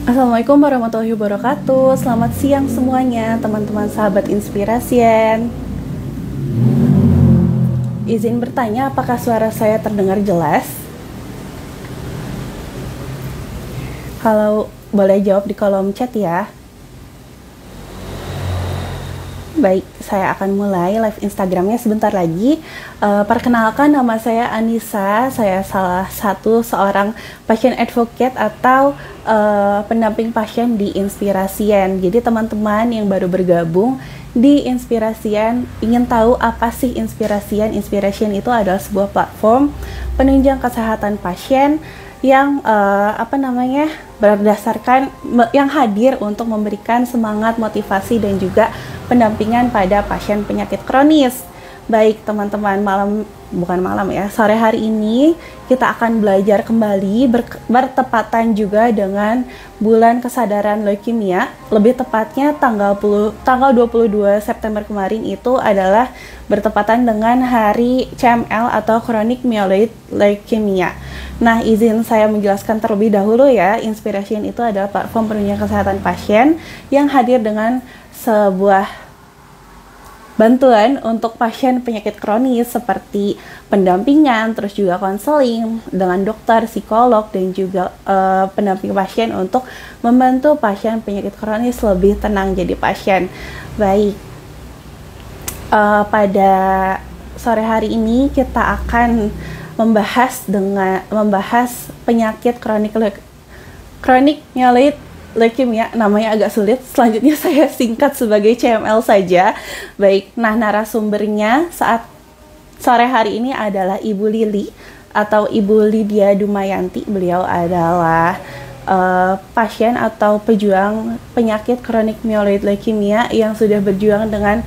Assalamualaikum warahmatullahi wabarakatuh. Selamat siang semuanya, teman-teman sahabat Inspirasian. Izin bertanya, apakah suara saya terdengar jelas? Kalau boleh jawab di kolom chat ya. Baik, saya akan mulai live Instagramnya sebentar lagi. Perkenalkan, nama saya Anissa. Saya salah satu seorang pasien advocate atau pendamping pasien di Inspirasian. Jadi teman-teman yang baru bergabung di Inspirasian ingin tahu apa sih Inspirasian? Inspirasian itu adalah sebuah platform penunjang kesehatan pasien yang berdasarkan yang hadir untuk memberikan semangat, motivasi dan juga pendampingan pada pasien penyakit kronis. Baik teman-teman, sore hari ini kita akan belajar kembali bertepatan juga dengan bulan kesadaran leukemia. Lebih tepatnya tanggal 22 September kemarin itu adalah bertepatan dengan hari CML atau Chronic Myeloid Leukemia. Nah, izin saya menjelaskan terlebih dahulu ya. Inspiration itu adalah platform penunjang kesehatan pasien yang hadir dengan sebuah bantuan untuk pasien penyakit kronis seperti pendampingan, terus juga konseling dengan dokter, psikolog, dan juga pendamping pasien untuk membantu pasien penyakit kronis lebih tenang jadi pasien. Baik, pada sore hari ini kita akan membahas penyakit kronik myeloid leukemia, namanya agak sulit. Selanjutnya saya singkat sebagai CML saja. Baik, nah narasumbernya saat sore hari ini adalah Ibu Lili atau Ibu Lydia Dumayanti. Beliau adalah pasien atau pejuang penyakit kronik myeloid leukemia yang sudah berjuang dengan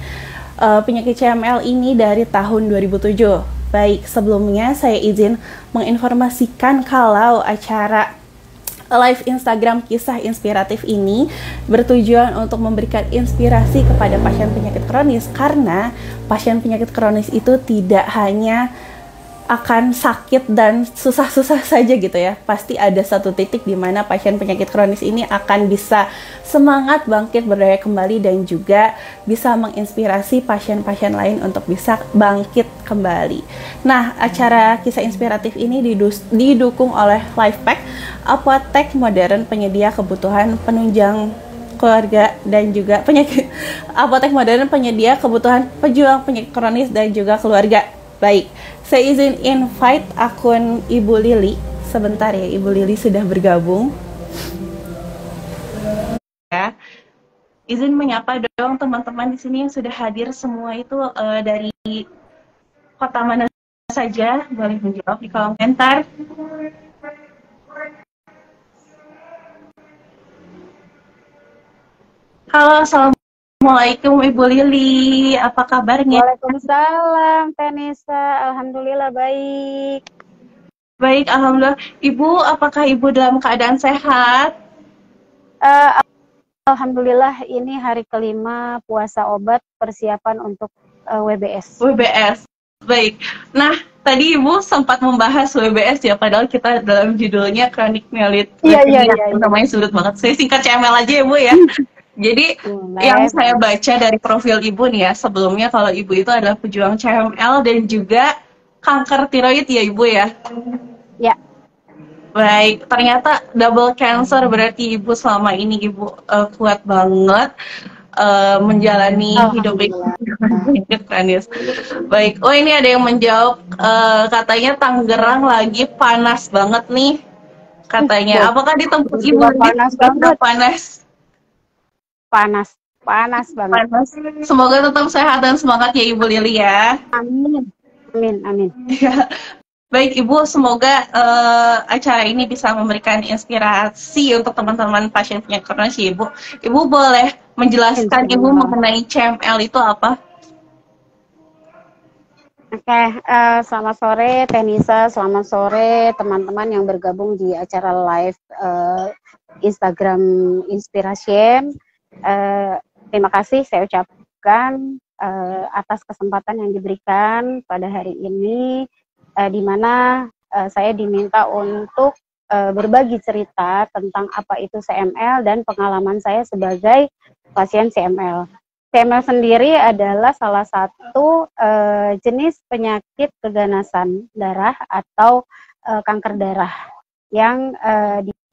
penyakit CML ini dari tahun 2007. Baik, sebelumnya saya izin menginformasikan kalau acara live Instagram kisah inspiratif ini bertujuan untuk memberikan inspirasi kepada pasien penyakit kronis, karena pasien penyakit kronis itu tidak hanya akan sakit dan susah-susah saja gitu ya. Pasti ada satu titik di mana pasien penyakit kronis ini akan bisa semangat, bangkit, berdaya kembali, dan juga bisa menginspirasi pasien-pasien lain untuk bisa bangkit kembali. Nah, acara kisah inspiratif ini didukung oleh Lifepack, apotek modern penyedia kebutuhan penunjang keluarga dan juga penyakit apotek modern penyedia kebutuhan pejuang penyakit kronis dan juga keluarga. Baik, saya izin invite akun Ibu Lili. Sebentar ya, Ibu Lili sudah bergabung. Ya, izin menyapa dong teman-teman di sini yang sudah hadir semua itu dari kota mana saja, boleh menjawab di kolom komentar. Halo, assalamualaikum Ibu Lili, apa kabarnya? Waalaikumsalam, Tenisa. Alhamdulillah baik. Baik, alhamdulillah. Ibu, apakah Ibu dalam keadaan sehat? Alhamdulillah, ini hari kelima puasa obat persiapan untuk WBS. WBS, baik. Nah, tadi Ibu sempat membahas WBS ya, padahal kita dalam judulnya kronik myeloid leukemia. Namanya sulit banget. Saya singkat CML aja ya, Bu ya. Jadi yang saya baca dari profil Ibu nih ya, sebelumnya kalau Ibu itu adalah pejuang CML dan juga kanker tiroid ya Ibu ya? Ya. Baik, ternyata double cancer, berarti Ibu selama ini Ibu kuat banget menjalani hidup kronis. Baik, oh ini ada yang menjawab, katanya Tangerang lagi panas banget nih, katanya. Apakah di tempat Ibu panas banget? Panas banget. Panas. Semoga tetap sehat dan semangat ya Ibu Lili ya. Amin, amin, amin. Ya. Baik Ibu, semoga acara ini bisa memberikan inspirasi untuk teman-teman pasien penyakit kronis ya Ibu. Ibu boleh menjelaskan Ibu mengenai CML itu apa? Oke, selamat sore Tenisa, selamat sore teman-teman yang bergabung di acara live Instagram Inspiration. Terima kasih saya ucapkan atas kesempatan yang diberikan pada hari ini, di mana saya diminta untuk berbagi cerita tentang apa itu CML dan pengalaman saya sebagai pasien CML. CML sendiri adalah salah satu jenis penyakit keganasan darah atau kanker darah yang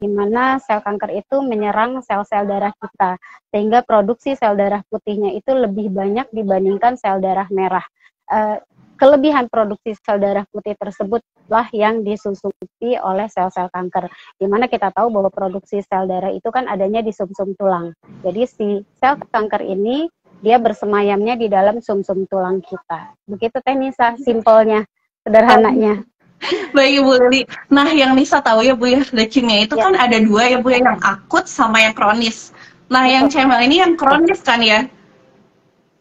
di mana sel kanker itu menyerang sel-sel darah kita, sehingga produksi sel darah putihnya itu lebih banyak dibandingkan sel darah merah. Kelebihan produksi sel darah putih tersebutlah yang disusupi oleh sel-sel kanker, di mana kita tahu bahwa produksi sel darah itu kan adanya di sumsum tulang. Jadi si sel kanker ini dia bersemayamnya di dalam sumsum tulang kita. Begitu Teh Nisa, simpelnya, sederhananya. Baik Bu Lili. Nah yang Nisa tahu ya Bu ya, leukemia itu kan ada dua ya Bu ya, yang akut sama yang kronis. Nah yang CML ini yang kronis kan ya?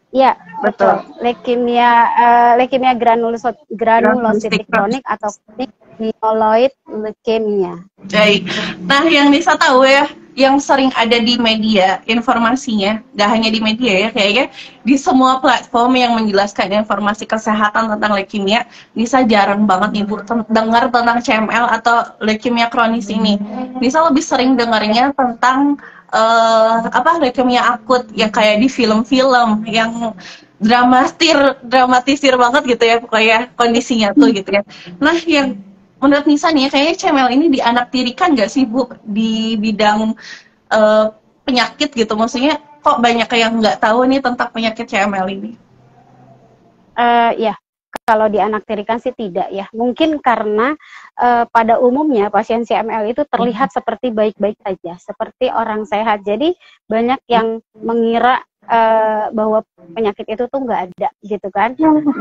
Iya, betul. Leukemia granulocytic kronik atau myeloid leukemia. Baik. Nah yang Nisa tahu ya, yang sering ada di media informasinya, gak hanya di media ya, kayaknya di semua platform yang menjelaskan informasi kesehatan tentang leukemia, Nisa jarang banget nih Bu dengar tentang CML atau leukemia kronis ini. Nisa lebih sering dengarnya tentang leukemia akut yang kayak di film-film yang dramatisir banget gitu ya, pokoknya kondisinya tuh gitu ya. Nah yang menurut Nisa nih, kayaknya CML ini dianaktirikan nggak sih Bu di bidang penyakit gitu? Maksudnya kok banyak yang nggak tahu nih tentang penyakit CML ini? Ya, kalau dianaktirikan sih tidak ya. Mungkin karena pada umumnya pasien CML itu terlihat seperti baik-baik saja, seperti orang sehat. Jadi banyak yang mengira bahwa penyakit itu tuh nggak ada gitu kan.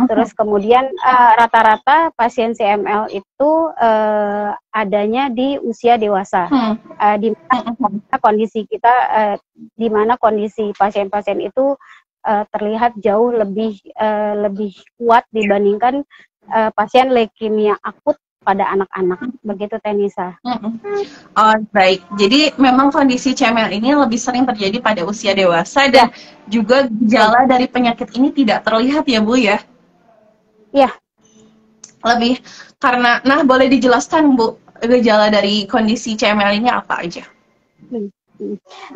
Terus kemudian rata-rata pasien CML itu adanya di usia dewasa, di mana kondisi kita, di mana kondisi pasien-pasien itu terlihat jauh lebih kuat dibandingkan pasien leukemia akut pada anak-anak. Begitu Teh Nisa. Oh, baik. Jadi memang kondisi CML ini lebih sering terjadi pada usia dewasa dan juga gejala dari penyakit ini tidak terlihat ya Bu ya? Iya. Lebih karena, nah boleh dijelaskan Bu, gejala dari kondisi CML ini apa aja?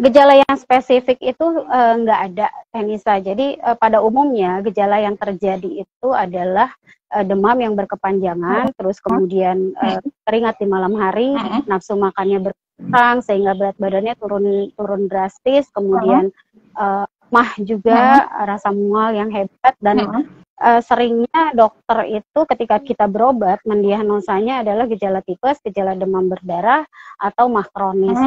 Gejala yang spesifik itu nggak ada Teh Nisa. Jadi pada umumnya gejala yang terjadi itu adalah demam yang berkepanjangan, terus kemudian keringat di malam hari, nafsu makannya berkurang sehingga berat badannya turun drastis, kemudian mah juga, rasa mual yang hebat, dan seringnya dokter itu ketika kita berobat mendiagnosanya adalah gejala tipes, gejala demam berdarah, atau mah kronis.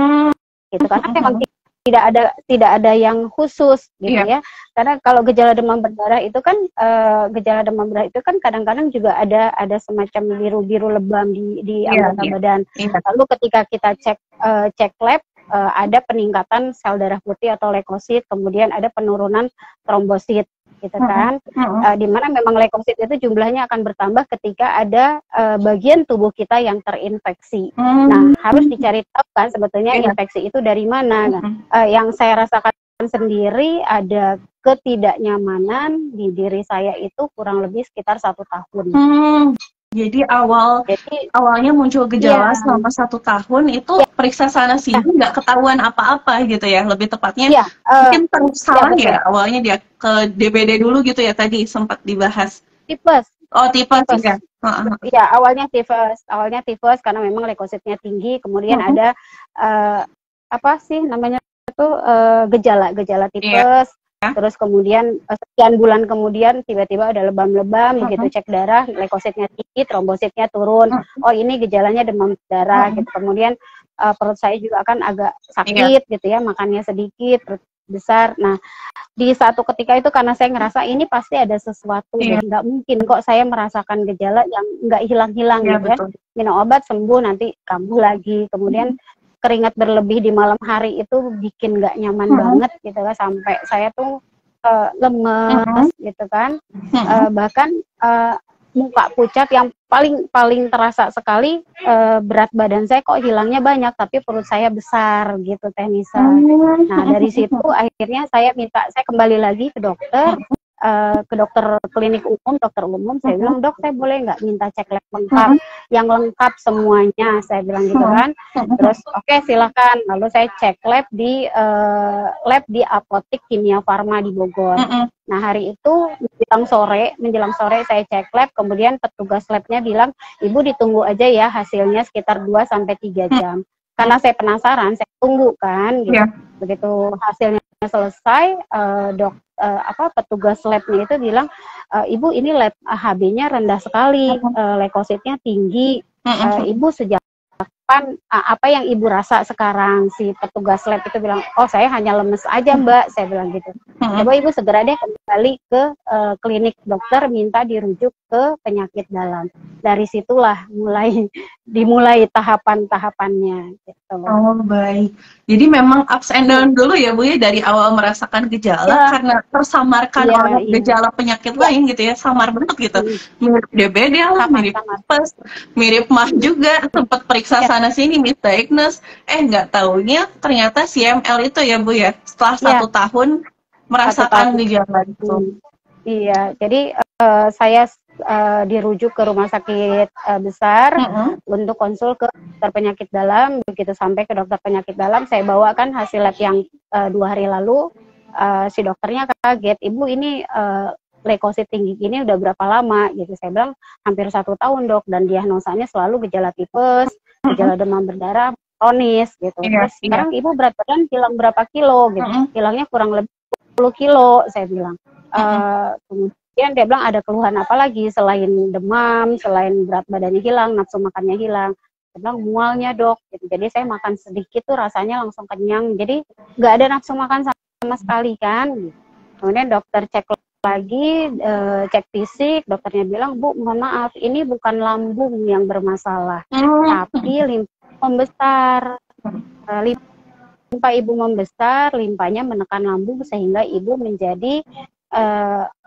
Gitu, karena memang tidak ada yang khusus gitu ya. Karena kalau gejala demam berdarah itu kan kadang-kadang juga ada semacam biru-biru lebam di anggota badan. Lalu ketika kita cek lab, ada peningkatan sel darah putih atau leukosit, kemudian ada penurunan trombosit gitu kan. Di mana memang leukosit itu jumlahnya akan bertambah ketika ada bagian tubuh kita yang terinfeksi. Nah, harus dicari tahu kan sebetulnya infeksi itu dari mana. Yang saya rasakan sendiri, ada ketidaknyamanan di diri saya itu kurang lebih sekitar 1 tahun. Jadi awalnya muncul gejala selama 1 tahun itu periksa sana sini nggak ketahuan apa-apa gitu ya, lebih tepatnya mungkin salah ya awalnya dia ke DBD dulu gitu ya, tadi sempat dibahas. Tipes. Oh, tipes. Ya, awalnya tifus karena memang leukositnya tinggi, kemudian ada apa sih namanya itu gejala tipes. Terus kemudian sekian bulan kemudian tiba-tiba ada lebam-lebam, begitu cek darah leukositnya tinggi, trombositnya turun. Oh, ini gejalanya demam darah gitu. Kemudian perut saya juga akan agak sakit gitu ya, makannya sedikit, perut besar. Nah, di satu ketika itu karena saya ngerasa ini pasti ada sesuatu, dan nggak mungkin kok saya merasakan gejala yang nggak hilang-hilang gitu kan. Minum obat sembuh, nanti kambuh lagi. Kemudian keringat berlebih di malam hari itu bikin nggak nyaman banget gitu kan, sampai saya tuh lemes gitu kan, bahkan muka pucat, yang paling terasa sekali berat badan saya kok hilangnya banyak tapi perut saya besar gitu Teh Nisa. Nah, dari situ akhirnya saya kembali lagi ke dokter, ke dokter klinik umum, dokter umum, saya bilang, dok saya boleh nggak minta cek lab lengkap, yang lengkap semuanya, saya bilang gitu kan. Terus oke, silakan. Lalu saya cek lab di apotek Kimia Farma di Bogor. Nah hari itu menjelang sore saya cek lab, kemudian petugas labnya bilang, ibu ditunggu aja ya hasilnya sekitar 2-3 jam. Karena saya penasaran, saya tunggu kan, gitu. Begitu hasilnya selesai, petugas labnya itu bilang, ibu ini lab HB-nya rendah sekali, leukositnya tinggi, ibu sejak kapan, apa yang ibu rasa sekarang? Si petugas lab itu bilang, oh saya hanya lemes aja mbak, saya bilang gitu. Coba ibu segera deh kembali ke klinik dokter, minta dirujuk ke penyakit dalam. Dari situlah dimulai tahapan-tahapannya gitu. Oh baik, jadi memang ups and down dulu ya Bu ya, dari awal merasakan gejala karena tersamarkan oleh gejala penyakit lain gitu ya, samar banget gitu, mirip DBD lah, mirip tipes, mirip mah juga, sempat periksa sana sini misdiagnose, nggak taunya ternyata CML itu ya Bu ya, setelah 1 tahun merasakan gejala itu. Iya, jadi saya dirujuk ke rumah sakit besar untuk konsul ke dokter penyakit dalam. Begitu sampai ke dokter penyakit dalam, saya bawakan hasil lab yang 2 hari lalu. Si dokternya kaget, ibu ini leukosit tinggi gini udah berapa lama gitu. Saya bilang hampir 1 tahun dok, dan diagnosanya selalu gejala tipes, gejala demam berdarah kronis gitu. Terus sekarang ibu berat badan hilang berapa kilo gitu, hilangnya kurang lebih 10 kilo, saya bilang. Kemudian dia bilang ada keluhan apa lagi selain demam, selain berat badannya hilang, nafsu makannya hilang. Dia bilang mualnya dok, gitu. Jadi saya makan sedikit tuh rasanya langsung kenyang, jadi nggak ada nafsu makan sama sekali kan. Kemudian dokter cek lagi, cek fisik, dokternya bilang, bu mohon maaf ini bukan lambung yang bermasalah, tapi limpa membesar. Limpa ibu membesar, limpanya menekan lambung sehingga ibu menjadi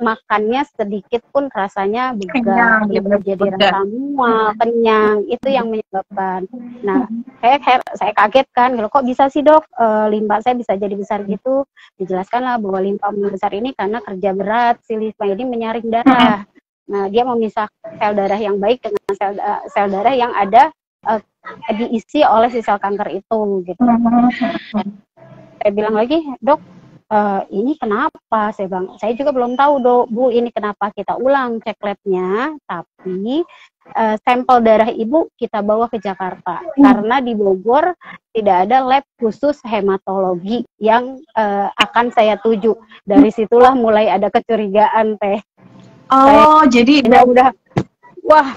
makannya sedikit pun rasanya bugar, jadi rasa mual, kenyang, itu yang menyebabkan. Nah, saya kaget kan, kok bisa sih dok, limpa saya bisa jadi besar gitu. Dijelaskanlah bahwa limpa membesar ini karena kerja berat, si limpa ini menyaring darah. Nah, dia memisahkan sel darah yang baik dengan sel darah yang ada diisi oleh si sel kanker itu gitu. Saya bilang lagi, dok, ini kenapa? Saya bilang, saya juga belum tahu dok, bu ini kenapa. Kita ulang cek labnya, tapi sampel darah ibu kita bawa ke Jakarta karena di Bogor tidak ada lab khusus hematologi yang akan saya tuju. Dari situlah mulai ada kecurigaan teh. Jadi udah wah.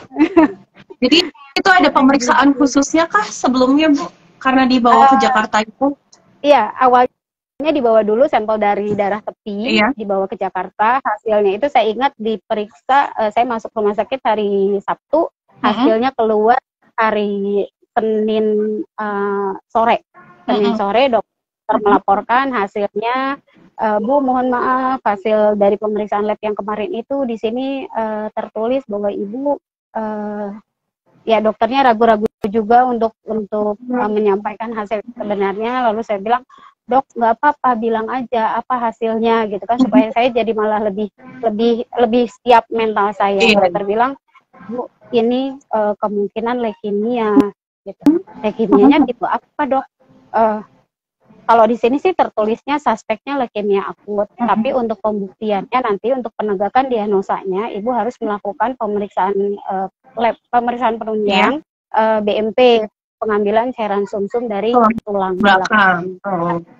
Jadi itu ada pemeriksaan khususnya kah sebelumnya Bu? Karena dibawa ke Jakarta itu? Iya, awalnya dibawa dulu sampel dari darah tepi, dibawa ke Jakarta. Hasilnya itu saya ingat diperiksa, saya masuk rumah sakit hari Sabtu, hasilnya keluar hari Senin sore. Senin sore dokter melaporkan hasilnya, Bu mohon maaf hasil dari pemeriksaan lab yang kemarin itu di sini tertulis bahwa ibu ya dokternya ragu-ragu juga untuk menyampaikan hasil sebenarnya. Lalu saya bilang, dok nggak apa-apa, bilang aja apa hasilnya gitu kan, supaya saya jadi malah lebih siap mental saya. Dokter bilang, bu ini kemungkinan leukemia gitu. Leukemianya tipe apa dok? Kalau di sini sih tertulisnya suspeknya leukemia akut, tapi untuk pembuktiannya nanti untuk penegakan diagnosanya ibu harus melakukan pemeriksaan pemeriksaan penunjang BMP, pengambilan cairan sumsum dari tulang belakang.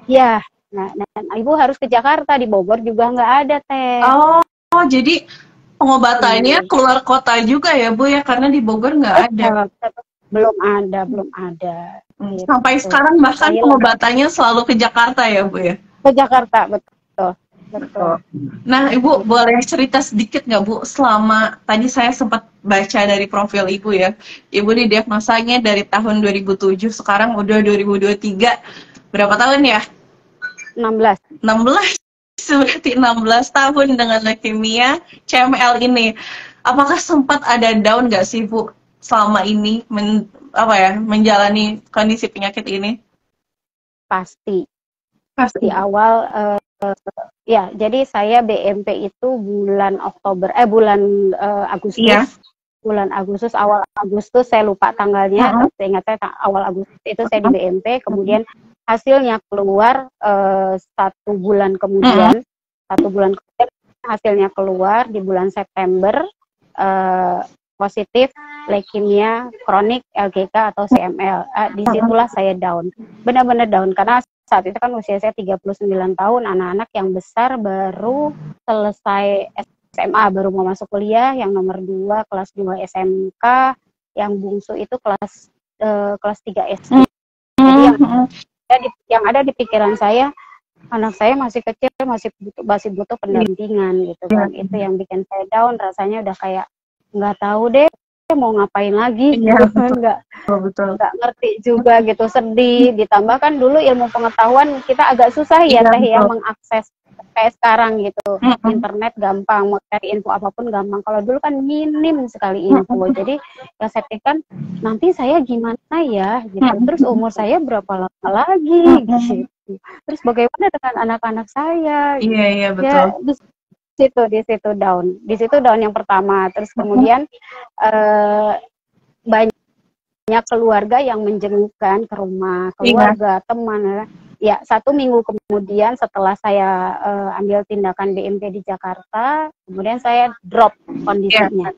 Ya, nah dan ibu harus ke Jakarta, di Bogor juga nggak ada teh. Oh, jadi pengobatannya keluar kota juga ya Bu ya, karena di Bogor nggak ada. Belum ada. Gitu. Sampai sekarang bahkan pengobatannya selalu ke Jakarta ya Bu ya? Ke Jakarta, betul. Nah Ibu boleh cerita sedikit nggak Bu, selama tadi saya sempat baca dari profil Ibu ya, Ibu didiagnosanya dari tahun 2007, sekarang udah 2023, berapa tahun ya? 16. Berarti 16 tahun dengan leukemia CML ini. Apakah sempat ada down nggak sih Bu selama ini menjalani kondisi penyakit ini? Pasti. Di awal Ya, jadi saya BMP itu bulan Oktober, bulan Agustus. Iya. Bulan Agustus, awal Agustus, saya lupa tanggalnya, tapi saya ingat saya awal Agustus itu saya di BMP, kemudian hasilnya keluar 1 bulan kemudian, 1 bulan kemudian hasilnya keluar di bulan September, positif leukemia kronik LGK atau CML. Disitulah saya down, benar-benar down, karena saat itu kan usia saya 39 tahun, anak-anak yang besar baru selesai SMA, baru mau masuk kuliah, yang nomor 2 kelas 2 SMK, yang bungsu itu kelas 3 SD. Jadi yang ada di pikiran saya, anak saya masih kecil, masih butuh pendampingan gitu kan. Itu yang bikin saya down, rasanya udah kayak nggak tahu deh mau ngapain lagi gitu kan, nggak ngerti juga gitu, sedih. Ditambah kan dulu ilmu pengetahuan kita agak susah ya Teh ya mengakses kayak sekarang gitu, internet gampang, mau cari info apapun gampang. Kalau dulu kan minim sekali info, jadi yang saya pikirkan nanti saya gimana ya gitu, terus umur saya berapa lama lagi gitu, terus bagaimana dengan anak-anak saya gitu. Iya betul. Ya, di situ down yang pertama. Terus kemudian banyak keluarga yang menjengukkan ke rumah, keluarga, teman. Ya, 1 minggu kemudian setelah saya ambil tindakan BMP di Jakarta, kemudian saya drop kondisinya.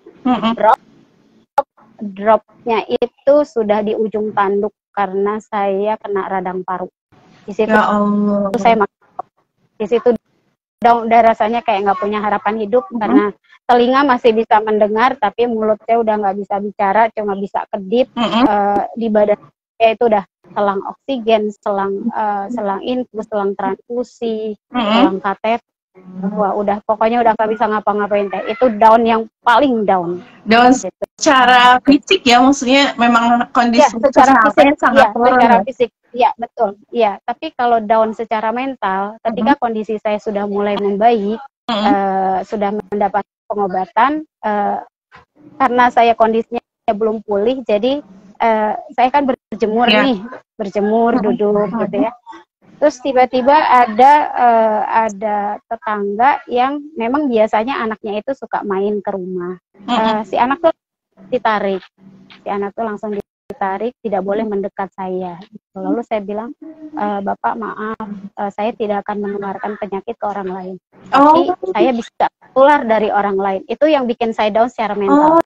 Dropnya itu sudah di ujung tanduk karena saya kena radang paru. Di situ di situ udah rasanya kayak nggak punya harapan hidup, karena telinga masih bisa mendengar tapi mulutnya udah nggak bisa bicara, cuma bisa kedip. Di badan itu udah selang oksigen, selang infus, selang transfusi, selang katet. Wah, pokoknya udah nggak bisa ngapa-ngapain Teh. Itu down yang paling down. Gitu. Secara fisik ya, maksudnya memang kondisi secara fisik sangat turun. Secara fisik. Iya, betul. Iya, tapi kalau down secara mental, ketika kondisi saya sudah mulai membaik, sudah mendapat pengobatan, karena saya kondisinya belum pulih, jadi saya kan berjemur nih, duduk gitu ya. Terus tiba-tiba ada tetangga yang memang biasanya anaknya itu suka main ke rumah. Si anak tuh langsung ditarik, tidak boleh mendekat saya. Lalu saya bilang, Bapak maaf, saya tidak akan menularkan penyakit ke orang lain, tapi saya bisa keluar dari orang lain. Itu yang bikin saya down secara mental.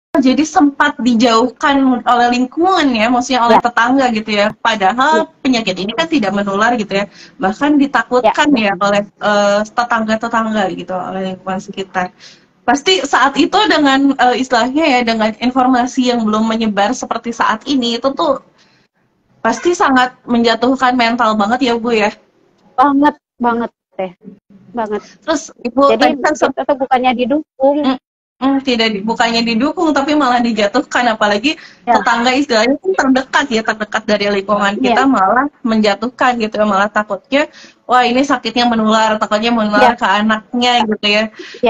Jadi sempat dijauhkan oleh lingkungan ya, maksudnya oleh tetangga gitu ya. Padahal penyakit ini kan tidak menular gitu ya. Bahkan ditakutkan ya oleh tetangga-tetangga gitu, oleh lingkungan sekitar. Pasti saat itu dengan istilahnya ya, dengan informasi yang belum menyebar seperti saat ini, itu tuh pasti sangat menjatuhkan mental banget ya Bu ya. Banget Teh. Banget. Terus Ibu jadi itu bukannya didukung. Bukannya didukung tapi malah dijatuhkan, apalagi tetangga istilahnya kan terdekat dari lingkungan kita, malah menjatuhkan gitu ya, malah takutnya wah ini sakitnya menular, takutnya menular ke anaknya gitu ya.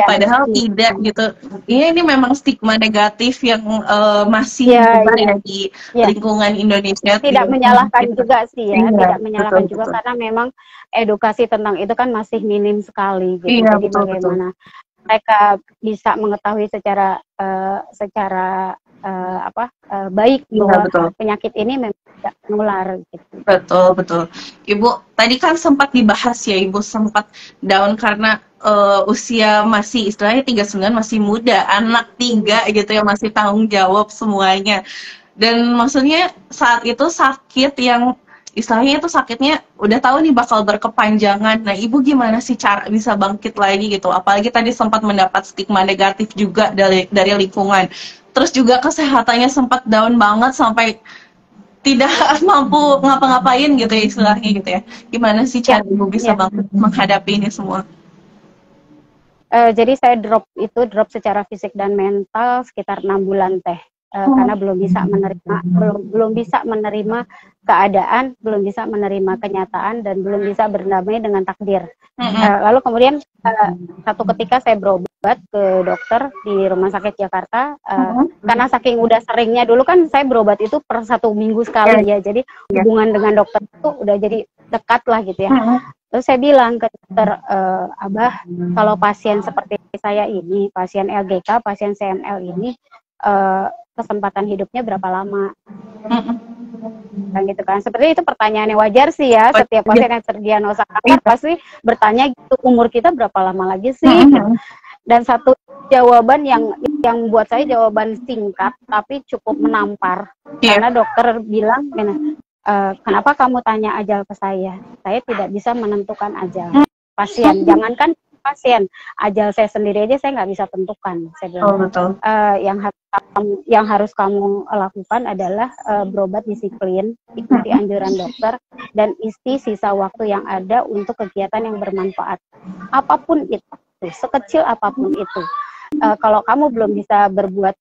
Padahal tidak gitu. Ini memang stigma negatif yang masih ada di lingkungan Indonesia. Tidak menyalahkan juga sih ya, tidak menyalahkan juga karena memang edukasi tentang itu kan masih minim sekali gitu. Jadi bagaimana mereka bisa mengetahui secara baik bahwa penyakit ini memang tidak menular gitu. Betul. Ibu tadi kan sempat dibahas ya, Ibu sempat down karena usia masih istilahnya 39, masih muda, anak 3 gitu ya, masih tanggung jawab semuanya. Dan maksudnya saat itu sakit yang istilahnya itu sakitnya udah tahu nih bakal berkepanjangan. Nah, Ibu gimana sih cara bisa bangkit lagi gitu? Apalagi tadi sempat mendapat stigma negatif juga dari lingkungan. Terus juga kesehatannya sempat down banget sampai tidak mampu ngapa-ngapain gitu ya istilahnya gitu ya. Gimana sih cara Ibu bisa bangkit menghadapi ini semua? Jadi saya drop secara fisik dan mental sekitar 6 bulan Teh. Karena belum bisa menerima keadaan, belum bisa menerima kenyataan, dan belum bisa berdamai dengan takdir. Lalu kemudian satu ketika saya berobat ke dokter di Rumah Sakit Jakarta, karena saking udah seringnya, dulu kan saya berobat itu per 1 minggu sekali ya, jadi hubungan dengan dokter itu udah jadi dekat lah gitu ya. Terus saya bilang ke dokter, Abah, kalau pasien seperti saya ini, pasien LGK, pasien CML ini, kesempatan hidupnya berapa lama? Kan gitu kan. Seperti itu pertanyaan yang wajar sih ya. Setiap pasien yang terdiagnosa kanker pasti bertanya gitu, umur kita berapa lama lagi sih? Dan satu jawaban yang buat saya jawaban singkat tapi cukup menampar. Karena dokter bilang, kenapa kamu tanya ajal ke saya? Saya tidak bisa menentukan ajal pasien. Jangankan pasien, ajal saya sendiri aja saya nggak bisa tentukan. Saya bilang, yang harus kamu lakukan adalah berobat disiplin, ikuti anjuran dokter, dan isi sisa waktu yang ada untuk kegiatan yang bermanfaat. Apapun itu, sekecil apapun itu. Kalau kamu belum bisa berbuat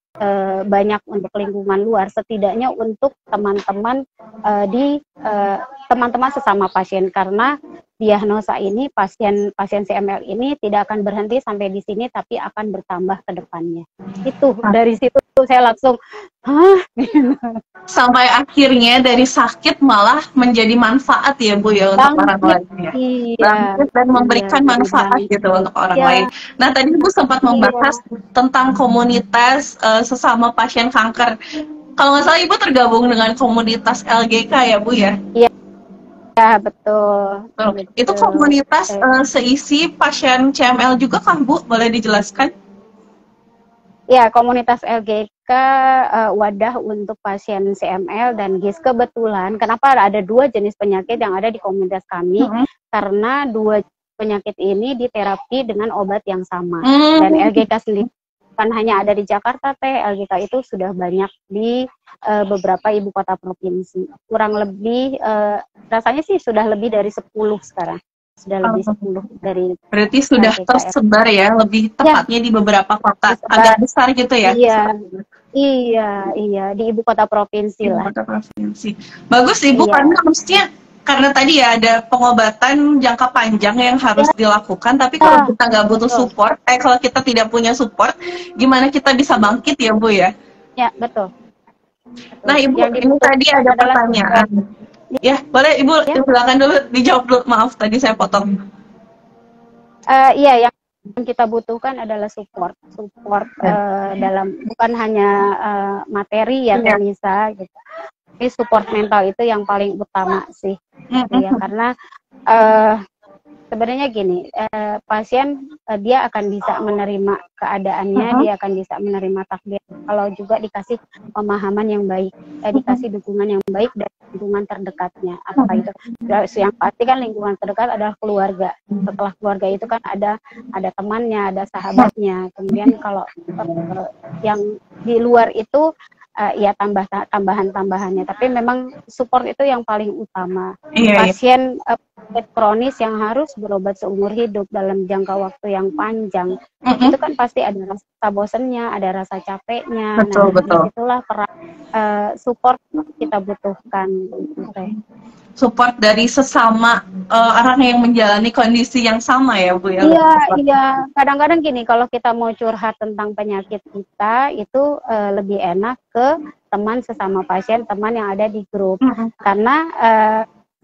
banyak untuk lingkungan luar, setidaknya untuk teman-teman teman-teman sesama pasien, karena diagnosa ini pasien CML ini tidak akan berhenti sampai di sini, tapi akan bertambah ke depannya. Itu dari situ saya langsung sampai akhirnya dari sakit malah menjadi manfaat ya Bu ya untuk orang lain ya. Dan memberikan manfaat gitu untuk orang lain. Nah tadi Bu sempat membahas tentang komunitas sesama pasien kanker. Kalau nggak salah Ibu tergabung dengan komunitas LGK ya Bu ya? Iya. Ya, betul. Itu komunitas seisi pasien CML juga kan Bu? Boleh dijelaskan? Ya, komunitas LGK wadah untuk pasien CML dan GIS. Kebetulan, kenapa ada dua jenis penyakit yang ada di komunitas kami? Karena dua penyakit ini diterapi dengan obat yang sama. Dan LGK sendiri bukan hanya ada di Jakarta, LGK itu sudah banyak di beberapa ibu kota provinsi. Kurang lebih, rasanya sih sudah lebih dari 10 sekarang. Sudah lebih 10 dari. Berarti sudah tersebar ya, lebih tepatnya di beberapa kota agak besar gitu ya? Iya, di ibu kota provinsi lah. Kota provinsi. Bagus Ibu, karena maksudnya karena tadi ya ada pengobatan jangka panjang yang harus dilakukan, tapi kalau kita nggak butuh support, kalau kita tidak punya support, gimana kita bisa bangkit ya Bu ya? Ya, betul. Nah Ibu, ini tadi ada pertanyaan. Ya, boleh Ibu silakan dulu dijawab dulu. Maaf tadi saya potong. Iya, yang kita butuhkan adalah support dalam bukan hanya materi ya Tenisa gitu. Tapi support mental itu yang paling utama sih. Ya, karena sebenarnya gini, pasien dia akan bisa menerima keadaannya, dia akan bisa menerima takdir kalau juga dikasih pemahaman yang baik, dikasih dukungan yang baik dari lingkungan terdekatnya. Apa itu? Yang pasti kan lingkungan terdekat adalah keluarga. Setelah keluarga itu kan ada temannya, ada sahabatnya. Kemudian kalau yang di luar itu ya tambahan-tambahannya, tapi memang support itu yang paling utama. Pasien kronis yang harus berobat seumur hidup dalam jangka waktu yang panjang, itu kan pasti ada rasa bosannya, ada rasa capeknya. Betul. Itulah peran support kita butuhkan. Support dari sesama orang yang menjalani kondisi yang sama ya Bu ya? Iya. Kadang-kadang gini, kalau kita mau curhat tentang penyakit kita, itu lebih enak ke teman sesama pasien, teman yang ada di grup. Karena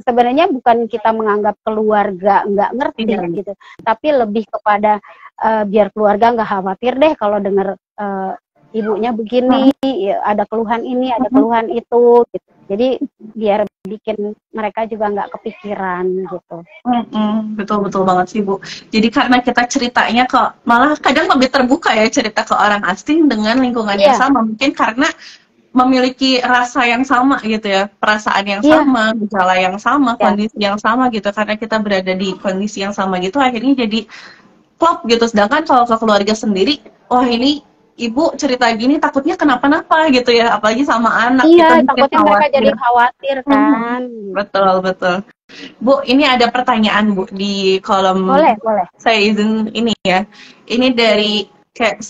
sebenarnya bukan kita menganggap keluarga nggak ngerti gitu, tapi lebih kepada biar keluarga nggak khawatir deh kalau dengar ibunya begini, ada keluhan ini, ada keluhan itu gitu. Jadi biar bikin mereka juga nggak kepikiran gitu. Betul banget sih Bu. Jadi karena kita ceritanya malah kadang lebih terbuka ya cerita ke orang asing dengan lingkungan yang sama, mungkin karena memiliki rasa yang sama gitu ya, perasaan yang sama, gejala yang sama, kondisi yang sama gitu. Karena kita berada di kondisi yang sama gitu, akhirnya jadi klop gitu. Sedangkan kalau ke keluarga sendiri, wah ini Ibu cerita gini takutnya kenapa-napa gitu ya, apalagi sama anak. Iya, takutnya mereka jadi khawatir kan. Betul. Bu, ini ada pertanyaan Bu di kolom. Boleh. Saya izin ini ya. Ini dari kayak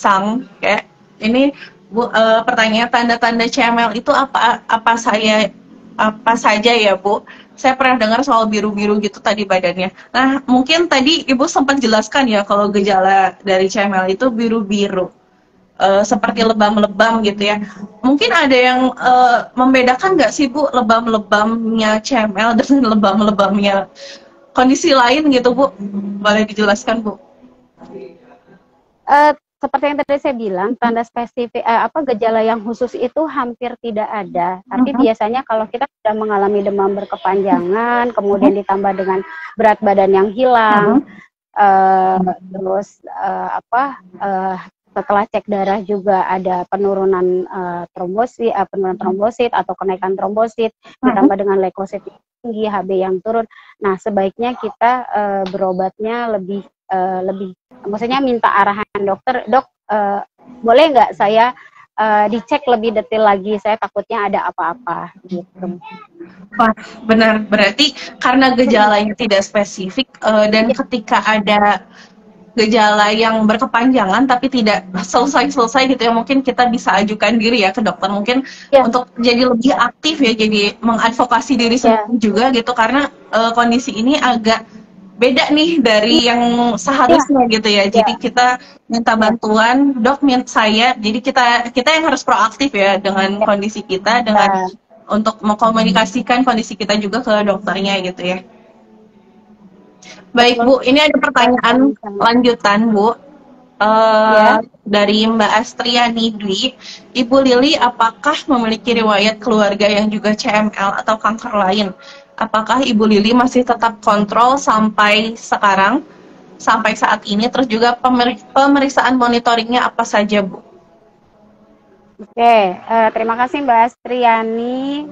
ini Bu, pertanyaan tanda-tanda CML itu apa saja ya Bu? Saya pernah dengar soal biru-biru gitu tadi badannya. Nah, mungkin tadi Ibu sempat jelaskan ya kalau gejala dari CML itu biru-biru. Seperti lebam-lebam gitu ya. Mungkin ada yang membedakan nggak sih Bu lebam-lebamnya CML dengan lebam-lebamnya kondisi lain gitu Bu? Boleh dijelaskan Bu? Seperti yang tadi saya bilang, tanda spesifik gejala yang khusus itu hampir tidak ada. Tapi biasanya kalau kita sudah mengalami demam berkepanjangan, kemudian ditambah dengan berat badan yang hilang, terus setelah cek darah juga ada penurunan trombosit atau kenaikan trombosit, ditambah dengan leukosit tinggi, HB yang turun. Nah, sebaiknya kita berobatnya lebih maksudnya minta arahan dokter, dok, boleh nggak saya dicek lebih detail lagi, saya takutnya ada apa-apa gitu. Wah, benar, berarti karena gejalanya tidak spesifik dan ketika ada gejala yang berkepanjangan tapi tidak selesai gitu ya, mungkin kita bisa ajukan diri ya ke dokter mungkin untuk jadi lebih aktif ya, jadi mengadvokasi diri sendiri juga gitu, karena kondisi ini agak beda nih dari yang seharusnya gitu ya. Jadi kita minta bantuan, dok saya, jadi kita yang harus proaktif ya dengan kondisi kita, dengan untuk mengkomunikasikan kondisi kita juga ke dokternya gitu ya. Baik Bu, ini ada pertanyaan lanjutan Bu. Dari Mbak Astriani Dwi, Ibu Lili apakah memiliki riwayat keluarga yang juga CML atau kanker lain? Apakah Ibu Lili masih tetap kontrol sampai sekarang, sampai saat ini? Terus juga pemeriksaan monitoringnya apa saja Bu? Oke, terima kasih Mbak Astriani.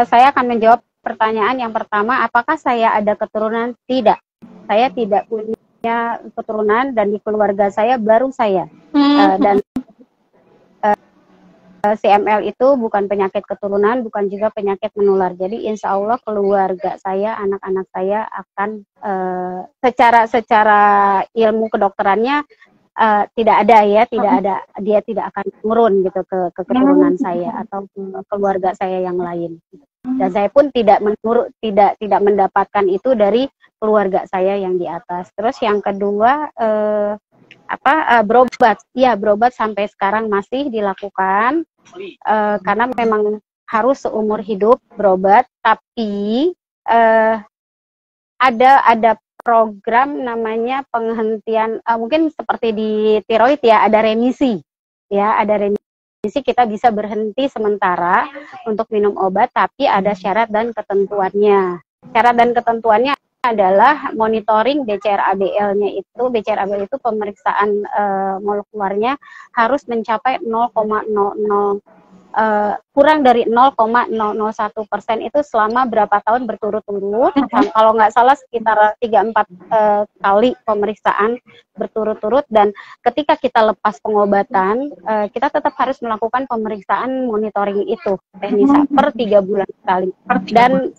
Saya akan menjawab pertanyaan yang pertama, apakah saya ada keturunan? Tidak, saya tidak punya keturunan dan di keluarga saya baru saya. Dan CML itu bukan penyakit keturunan, bukan juga penyakit menular. Jadi insya Allah keluarga saya, anak-anak saya akan secara ilmu kedokterannya tidak ada ya, dia tidak akan turun gitu ke keturunan saya atau ke keluarga saya yang lain. Dan saya pun tidak mendapatkan itu dari keluarga saya yang di atas. Terus yang kedua berobat, ya berobat sampai sekarang masih dilakukan karena memang harus seumur hidup berobat, tapi ada program namanya penghentian, mungkin seperti di tiroid ya, ada remisi kita bisa berhenti sementara untuk minum obat, tapi ada syarat dan ketentuannya. Syarat dan ketentuannya adalah monitoring BCR-ABL-nya itu. BCR-ABL itu pemeriksaan molekulernya harus mencapai 0,00 kurang dari 0,001% itu selama berapa tahun berturut-turut. Kalau nggak salah sekitar 3-4 kali pemeriksaan berturut-turut, dan ketika kita lepas pengobatan kita tetap harus melakukan pemeriksaan monitoring itu Nisa, per 3 bulan sekali dan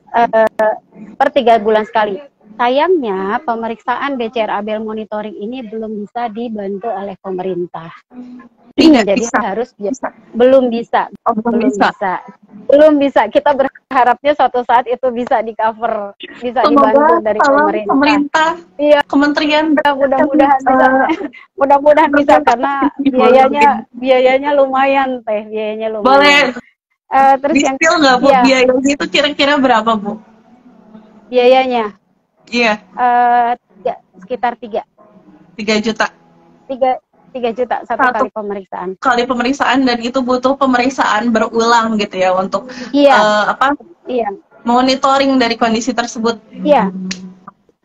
per 3 bulan sekali. Sayangnya pemeriksaan BCR-ABL monitoring ini belum bisa dibantu oleh pemerintah. Jadi belum bisa. Kita berharapnya suatu saat itu bisa di-cover, bisa dibantu dari pemerintah. Iya, kementerian. Mudah-mudahan bisa karena biayanya lumayan teh, Boleh. Terus yang nggak Bu, biayanya itu kira-kira berapa Bu? Biayanya? Iya. Sekitar 3 juta. 3 juta satu kali pemeriksaan. Kali pemeriksaan, dan itu butuh pemeriksaan berulang gitu ya untuk monitoring dari kondisi tersebut. Iya.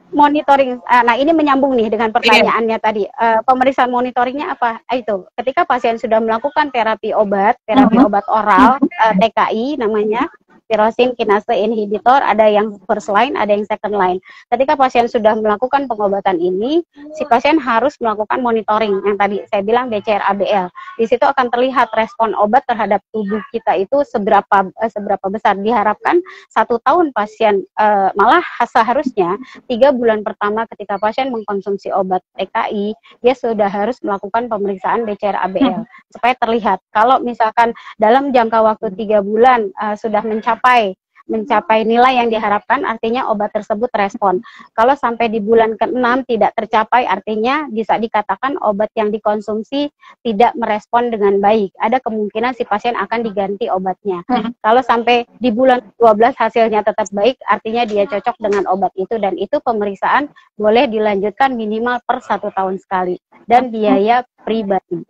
Monitoring. Nah, ini menyambung nih dengan pertanyaannya tadi. Pemeriksaan monitoringnya apa? Itu ketika pasien sudah melakukan terapi obat oral, TKI namanya, tyrosine kinase inhibitor, ada yang first line, ada yang second line. Ketika pasien sudah melakukan pengobatan ini, si pasien harus melakukan monitoring yang tadi saya bilang BCR-ABL. Di situ akan terlihat respon obat terhadap tubuh kita itu seberapa besar. Diharapkan 1 tahun pasien, malah seharusnya 3 bulan pertama ketika pasien mengkonsumsi obat TKI, dia sudah harus melakukan pemeriksaan BCR-ABL supaya terlihat. Kalau misalkan dalam jangka waktu 3 bulan sudah mencapai mencapai nilai yang diharapkan, artinya obat tersebut respon. Kalau sampai di bulan ke-6 tidak tercapai, artinya bisa dikatakan obat yang dikonsumsi tidak merespon dengan baik. Ada kemungkinan si pasien akan diganti obatnya. Kalau sampai di bulan 12 hasilnya tetap baik, artinya dia cocok dengan obat itu, dan itu pemeriksaan boleh dilanjutkan minimal per 1 tahun sekali, dan biaya pribadi.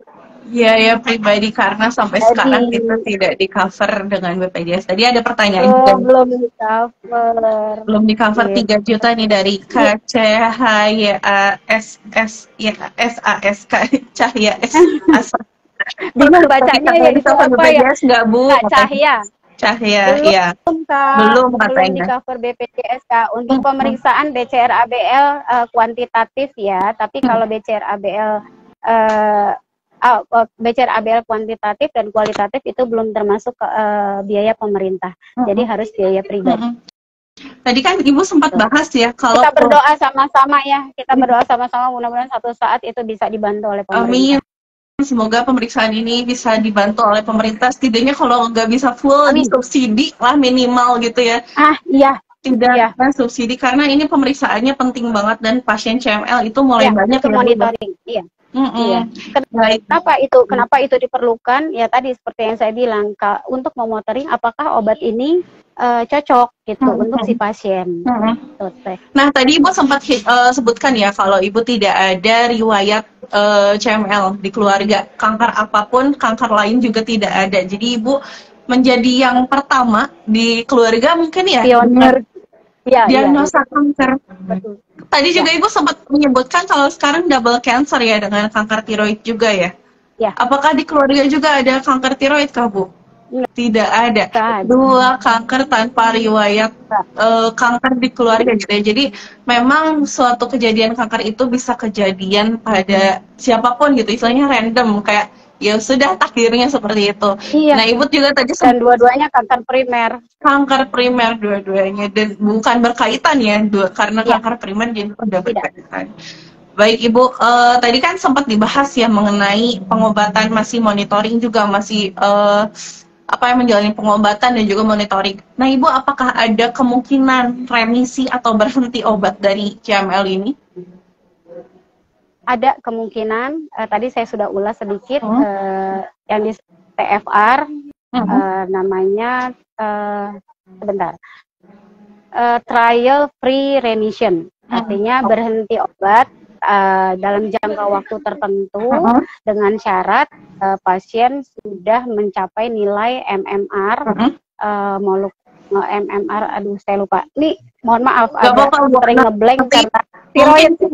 Biaya pribadi karena sampai sekarang kita tidak di cover dengan BPJS. Tadi ada pertanyaan juga. Belum di cover. Belum di cover 3 juta nih dari KCHYASS ya SASK Cahya S. Bingung bacanya ya itu apa ya? Enggak, Bu? Cahya, iya. Belum katanya. Belum di cover BPJS, Kak. Untuk pemeriksaan BCR-ABL kuantitatif ya, tapi kalau BCR-ABL BCR-ABL kuantitatif dan kualitatif itu belum termasuk biaya pemerintah. Jadi harus biaya pribadi. Tadi kan Ibu sempat bahas ya kalau kita berdoa sama-sama ya. Kita berdoa sama-sama, mudah-mudahan satu saat itu bisa dibantu oleh pemerintah. Amin. Semoga pemeriksaan ini bisa dibantu oleh pemerintah. Setidaknya kalau nggak bisa full disubsidi lah minimal gitu ya. Iya. Tidak subsidi karena ini pemeriksaannya penting banget dan pasien CML itu mulai banyak yang monitoring. Iya. Iya. Kenapa itu diperlukan? Ya tadi seperti yang saya bilang, untuk memonitoring apakah obat ini cocok gitu untuk si pasien. Nah tadi Ibu sempat sebutkan ya kalau Ibu tidak ada riwayat CML di keluarga, kanker apapun, kanker lain juga tidak ada. Jadi Ibu menjadi yang pertama di keluarga mungkin ya. Pionir. Diagnosa kanker. Betul. Tadi juga Ibu sempat menyebutkan kalau sekarang double cancer ya dengan kanker tiroid juga ya. Ya. Apakah di keluarga juga ada kanker tiroid kah, Bu? Tidak ada. 2 kanker tanpa riwayat kanker di keluarga gitu ya. Jadi memang suatu kejadian kanker itu bisa kejadian pada siapapun gitu, istilahnya random kayak ya sudah takdirnya seperti itu. Iya. Nah Ibu juga tadi dan dua-duanya kanker primer. Kanker primer dua-duanya dan bukan berkaitan ya karena kanker primer jadi udah berkaitan. Baik Ibu, tadi kan sempat dibahas ya mengenai pengobatan, masih monitoring juga masih menjalani pengobatan dan juga monitoring. Nah Ibu, apakah ada kemungkinan remisi atau berhenti obat dari CML ini? Ada kemungkinan, tadi saya sudah ulas sedikit, yang di TFR, namanya, trial free remission, artinya berhenti obat dalam jangka waktu tertentu dengan syarat pasien sudah mencapai nilai MMR, MMR, aduh saya lupa. Nih, mohon maaf, agak sering ngeblank karena tiroidnya.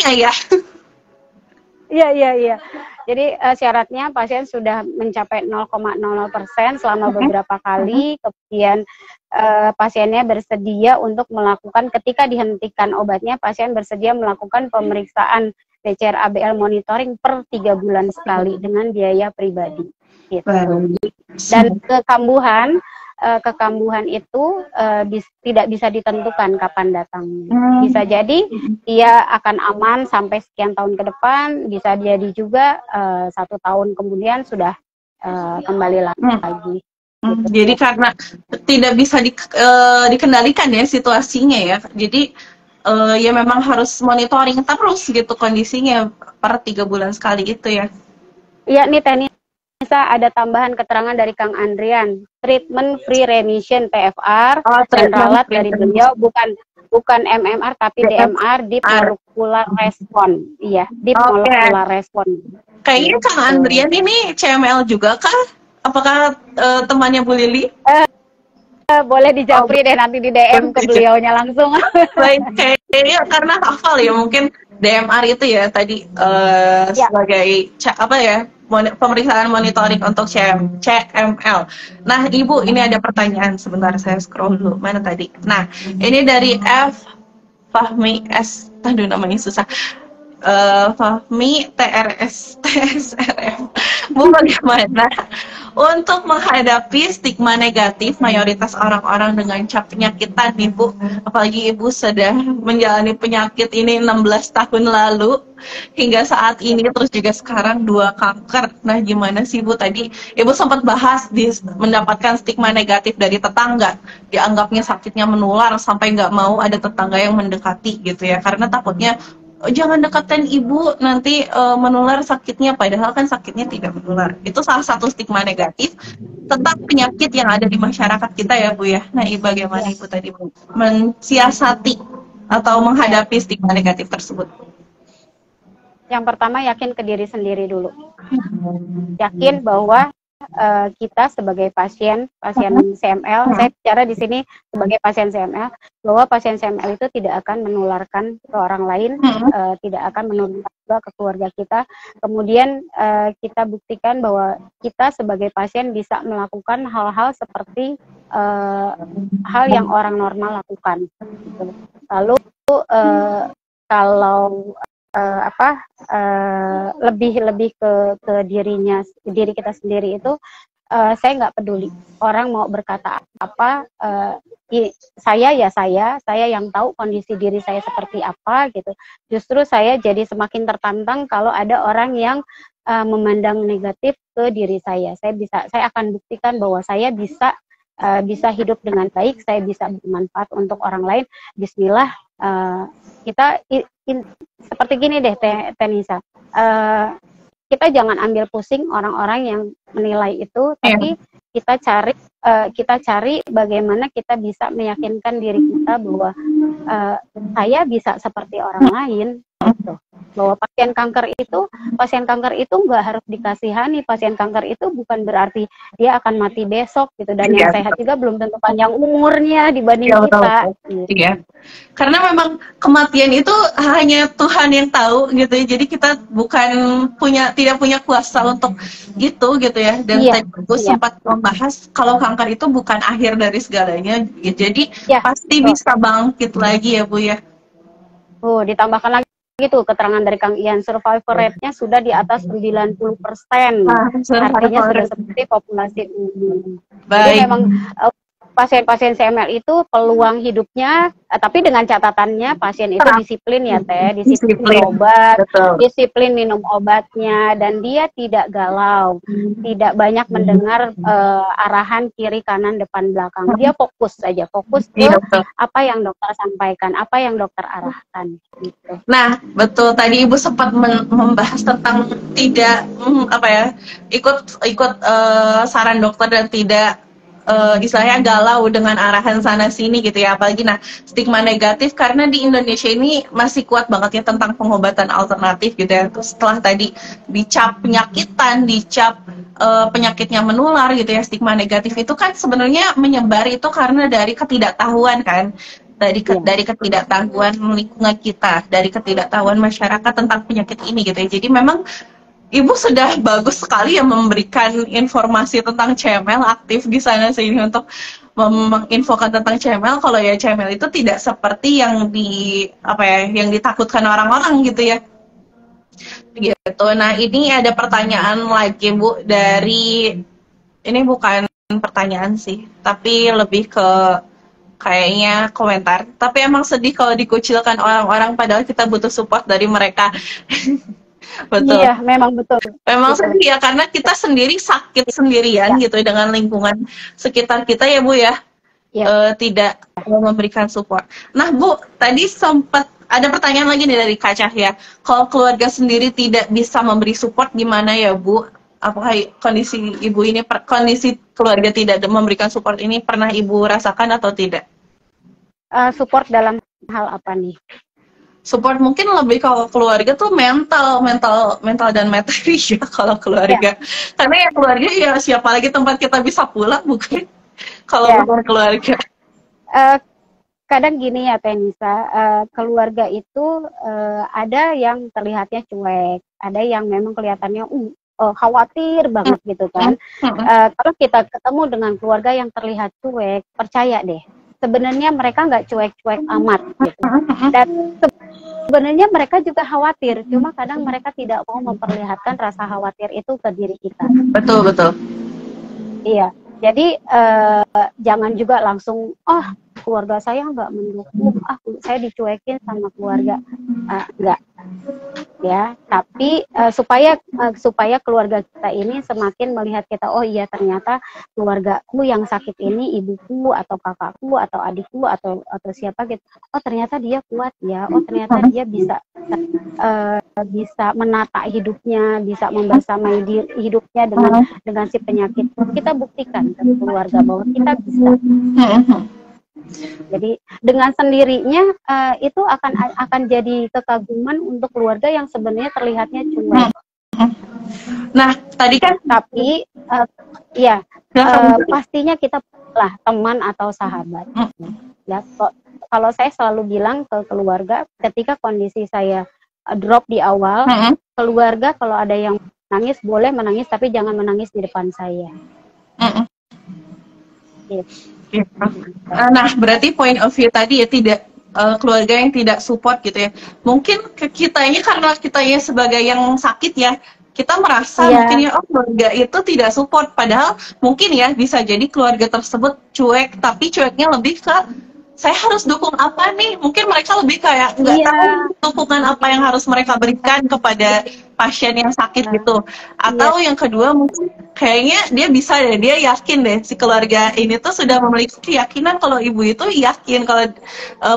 Ya. Iya. Jadi syaratnya pasien sudah mencapai 0,00% selama beberapa kali, kemudian pasiennya bersedia untuk melakukan, ketika dihentikan obatnya, pasien bersedia melakukan pemeriksaan BCR-ABL monitoring per 3 bulan sekali dengan biaya pribadi. Gitu. Dan kekambuhan itu tidak bisa ditentukan kapan datangnya. Bisa jadi ia akan aman sampai sekian tahun ke depan, bisa jadi juga 1 tahun kemudian sudah kembali lagi. Gitu. Jadi karena tidak bisa dikendalikan ya situasinya ya, jadi ya memang harus monitoring terus gitu kondisinya per 3 bulan sekali itu ya. Iya nih Tenisa, ada tambahan keterangan dari Kang Andrian, treatment free remission TFR, dan ralat dari beliau bukan MMR tapi DMR, deep molecular response. Iya, deep molecular response. Kayaknya Kang Andrian ini CML juga kah? Apakah temannya Bu Lili? Boleh dijapri deh nanti di DM ke beliaunya langsung. Baik, kayaknya karena hafal ya mungkin DMR itu ya tadi sebagai pemeriksaan monitoring untuk CML. Nah Ibu, ini ada pertanyaan, sebentar saya scroll dulu, mana tadi? Nah ini dari F Fahmi S, aduh namanya susah. Fahmi TRS TSRM Bu, bagaimana untuk menghadapi stigma negatif mayoritas orang-orang dengan cap penyakitan nih Bu? Apalagi Ibu sudah menjalani penyakit ini 16 tahun lalu hingga saat ini, terus juga sekarang 2 kanker. Nah, gimana sih Bu? Tadi Ibu sempat bahas mendapatkan stigma negatif dari tetangga, dianggapnya sakitnya menular sampai nggak mau ada tetangga yang mendekati gitu ya, karena takutnya jangan dekatkan ibu nanti menular sakitnya, padahal kan sakitnya tidak menular. Itu salah satu stigma negatif tentang penyakit yang ada di masyarakat kita ya Bu ya. Nah, bagaimana Ibu tadi mensiasati atau menghadapi stigma negatif tersebut? Yang pertama, yakin ke diri sendiri dulu. Yakin bahwa kita sebagai pasien CML, saya bicara di sini sebagai pasien CML, bahwa pasien CML itu tidak akan menularkan ke orang lain, tidak akan menularkan juga ke keluarga kita. Kemudian kita buktikan bahwa kita sebagai pasien bisa melakukan hal-hal seperti hal yang orang normal lakukan. Lalu kalau lebih ke diri kita sendiri itu, saya nggak peduli orang mau berkata apa, saya yang tahu kondisi diri saya seperti apa gitu. Justru saya jadi semakin tertantang kalau ada orang yang memandang negatif ke diri saya. Saya akan buktikan bahwa saya bisa hidup dengan baik, saya bisa bermanfaat untuk orang lain. Bismillah. Kita seperti gini deh, Tenisa, kita jangan ambil pusing orang-orang yang menilai itu, tapi kita cari bagaimana kita bisa meyakinkan diri kita bahwa saya bisa seperti orang lain, gitu. Bahwa pasien kanker itu nggak harus dikasihani. Pasien kanker itu bukan berarti dia akan mati besok gitu, dan yang sehat juga belum tentu panjang umurnya dibanding kita. Gitu. Iya. Karena memang kematian itu hanya Tuhan yang tahu gitu ya. Jadi kita tidak punya kuasa untuk itu gitu ya. Dan tadi aku sempat membahas kalau kanker itu bukan akhir dari segalanya gitu. Jadi pasti bisa bangkit lagi ya Bu ya. Ditambahkan lagi gitu keterangan dari Kang Ian, survivor rate-nya sudah di atas 90%. Artinya sudah seperti populasi umum. Jadi memang pasien-pasien CML itu peluang hidupnya, tapi dengan catatannya pasien itu disiplin ya Teh, disiplin berobat, disiplin minum obatnya, dan dia tidak galau, tidak banyak mendengar arahan kiri kanan depan belakang. Dia fokus ke apa yang dokter sampaikan, apa yang dokter arahkan. Gitu. Nah, betul, tadi Ibu sempat membahas tentang tidak ikut saran dokter dan tidak istilahnya galau dengan arahan sana sini gitu ya. Apalagi stigma negatif karena di Indonesia ini masih kuat banget ya tentang pengobatan alternatif gitu ya. Terus setelah tadi dicap penyakitan, dicap penyakitnya menular gitu ya, stigma negatif itu kan sebenarnya menyebar itu karena dari ketidaktahuan kan. Dari ketidaktahuan lingkungan kita, dari ketidaktahuan masyarakat tentang penyakit ini gitu ya. Jadi memang Ibu sudah bagus sekali ya memberikan informasi tentang CML, aktif di sana sini untuk menginfokan tentang CML. Kalau ya CML itu tidak seperti yang yang ditakutkan orang-orang gitu ya. Gitu. Nah, ini ada pertanyaan lagi Bu dari, ini bukan pertanyaan sih, tapi lebih ke kayaknya komentar. Tapi emang sedih kalau dikucilkan orang-orang padahal kita butuh support dari mereka. Betul. Iya, memang betul. Memang sedih ya, karena kita sendiri sakit sendirian gitu dengan lingkungan sekitar kita ya Bu ya. Tidak memberikan support. Nah Bu, tadi sempat ada pertanyaan lagi nih dari Kak Cahya. Kalau keluarga sendiri tidak bisa memberi support gimana ya Bu? Apakah kondisi Ibu ini, kondisi keluarga tidak memberikan support ini pernah Ibu rasakan atau tidak? Support dalam hal apa nih? Support mungkin lebih kalau keluarga tuh mental dan materi ya kalau keluarga. Karena ya keluarga ya siapa lagi tempat kita bisa pulang bukan kalau bukan keluarga. Kadang gini ya Tenisa, keluarga itu ada yang terlihatnya cuek, ada yang memang kelihatannya khawatir banget gitu kan. Kalau kita ketemu dengan keluarga yang terlihat cuek, percaya deh, sebenarnya mereka nggak cuek-cuek amat gitu. Dan sebenarnya mereka juga khawatir, cuma kadang mereka tidak mau memperlihatkan rasa khawatir itu ke diri kita. Betul, betul. Iya, jadi jangan juga langsung, oh keluarga saya nggak mendukung, saya dicuekin sama keluarga, enggak. Ya, tapi supaya keluarga kita ini semakin melihat kita, oh iya ternyata keluargaku yang sakit ini ibuku atau kakakku atau adikku atau siapa gitu, oh ternyata dia kuat ya, oh ternyata dia bisa menata hidupnya, bisa membersamai hidupnya dengan si penyakit. Kita buktikan ke keluarga bahwa kita bisa. Jadi dengan sendirinya itu akan jadi kekaguman untuk keluarga yang sebenarnya terlihatnya cuek. Nah, tadi kan tapi pastinya kita lah teman atau sahabat. Ya, kalau saya selalu bilang ke keluarga ketika kondisi saya drop di awal, keluarga kalau ada yang menangis boleh menangis tapi jangan menangis di depan saya. Gitu. Nah, berarti point of view tadi ya tidak keluarga yang tidak support gitu ya. Mungkin kitanya karena kitanya sebagai yang sakit ya, kita merasa mungkin ya keluarga itu tidak support, padahal mungkin ya bisa jadi keluarga tersebut cuek, tapi cueknya lebih ke saya harus dukung apa nih? Mungkin mereka lebih kayak nggak tahu dukungan apa yang harus mereka berikan kepada pasien yang sakit gitu. Atau yang kedua mungkin kayaknya dia bisa deh, dia yakin deh si keluarga ini tuh sudah memiliki keyakinan kalau ibu itu yakin kalau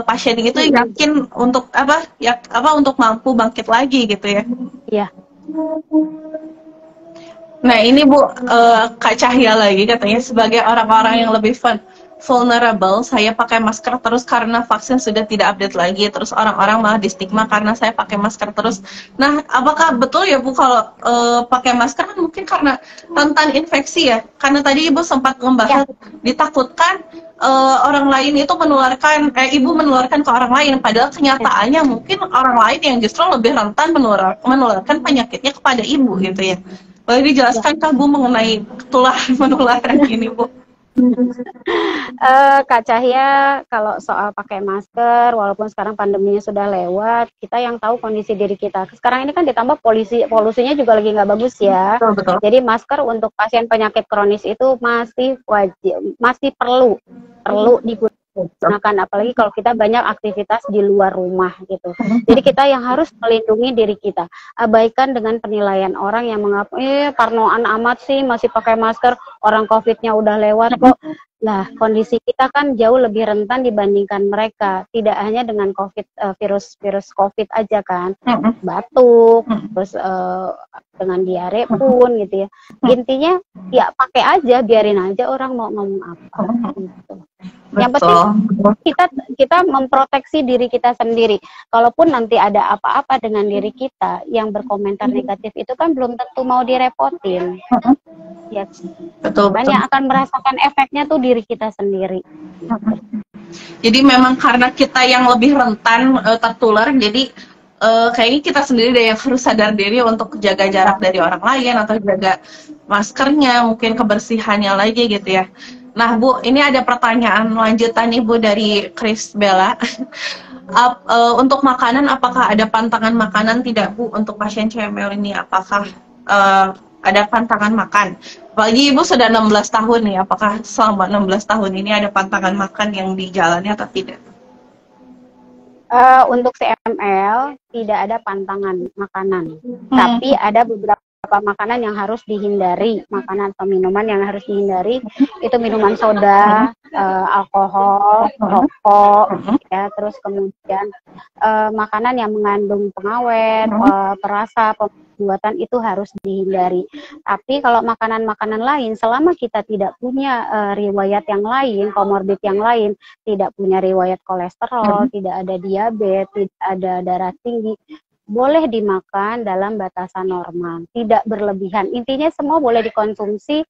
pasien itu yakin untuk untuk mampu bangkit lagi gitu ya. Iya. Nah ini Bu, Kak Cahya lagi katanya sebagai orang-orang yang lebih vulnerable, saya pakai masker terus karena vaksin sudah tidak update lagi, terus orang-orang malah distigma karena saya pakai masker terus. Nah, apakah betul ya Bu kalau pakai masker kan mungkin karena rentan infeksi ya? Karena tadi Ibu sempat membahas ditakutkan orang lain itu ibu menularkan ke orang lain, padahal kenyataannya mungkin orang lain yang justru lebih rentan menularkan penyakitnya kepada ibu gitu ya. Boleh dijelaskan Kak Bu mengenai penularan ini Bu? Kak Cahya, kalau soal pakai masker, walaupun sekarang pandeminya sudah lewat, kita yang tahu kondisi diri kita. Sekarang ini kan ditambah polusinya juga lagi nggak bagus ya. Betul. Jadi masker untuk pasien penyakit kronis itu masih wajib, masih perlu digunakan, apalagi kalau kita banyak aktivitas di luar rumah gitu. Jadi kita yang harus melindungi diri kita. Abaikan dengan penilaian orang yang parnoan amat sih masih pakai masker, orang COVID-nya udah lewat kok. Nah, kondisi kita kan jauh lebih rentan dibandingkan mereka. Tidak hanya dengan virus COVID aja kan, batuk, terus dengan diare pun gitu ya. Intinya ya pakai aja, biarin aja orang mau ngomong apa gitu. Yang penting kita memproteksi diri kita sendiri. Kalaupun nanti ada apa-apa dengan diri kita, yang berkomentar negatif itu kan belum tentu mau direpotin. Ya, betul. Banyak akan merasakan efeknya tuh diri kita sendiri. Jadi memang karena kita yang lebih rentan tertular, jadi kayaknya kita sendiri deh yang harus sadar diri untuk jaga jarak dari orang lain atau jaga maskernya, mungkin kebersihannya lagi gitu ya. Nah Bu, ini ada pertanyaan lanjutan nih Bu dari Chris Bella. Untuk makanan, apakah ada pantangan makanan tidak Bu untuk pasien CML ini? Apakah ada pantangan makan? Apalagi Ibu sudah 16 tahun nih, apakah selama 16 tahun ini ada pantangan makan yang dijalani atau tidak? Untuk CML tidak ada pantangan makanan, tapi ada beberapa makanan yang harus dihindari, makanan atau minuman yang harus dihindari itu minuman soda, alkohol, rokok, ya, terus kemudian makanan yang mengandung pengawet, perasa, pembuatan itu harus dihindari. Tapi kalau makanan-makanan lain, selama kita tidak punya riwayat yang lain, komorbid yang lain, tidak punya riwayat kolesterol, tidak ada diabetes, tidak ada darah tinggi, boleh dimakan dalam batasan normal, tidak berlebihan. Intinya semua boleh dikonsumsi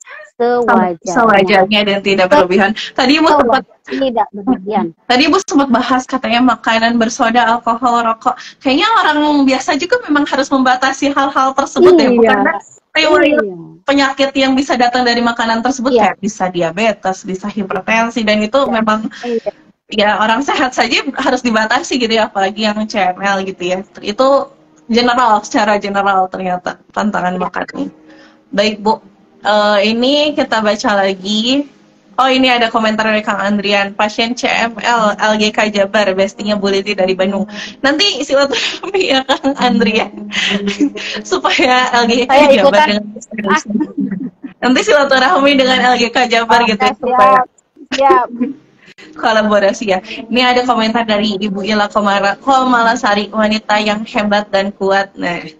sewajarnya dan tidak berlebihan. Tadi Ibu sempat tidak berlebihan. Tadi Ibu sempat bahas katanya makanan bersoda, alkohol, rokok. Kayaknya orang biasa juga memang harus membatasi hal-hal tersebut ya, karena riwayat penyakit yang bisa datang dari makanan tersebut kayak bisa diabetes, bisa hipertensi, dan itu memang ya orang sehat saja harus dibatasi gitu ya, apalagi yang CML gitu ya. Itu general, secara general ternyata tantangan makan. Baik Bu, ini kita baca lagi. Oh, ini ada komentar dari Kang Andrian, pasien CML LGK Jabar, bestinya Bu Liti dari Bandung. Nanti silaturahmi ya Kang Andrian, supaya LGK Jabar dengan nanti silaturahmi dengan LGK Jabar gitu supaya siap. Kolaborasi ya. Ini ada komentar dari Ibu Ila Komalasari, wanita yang hebat dan kuat. Nah, itu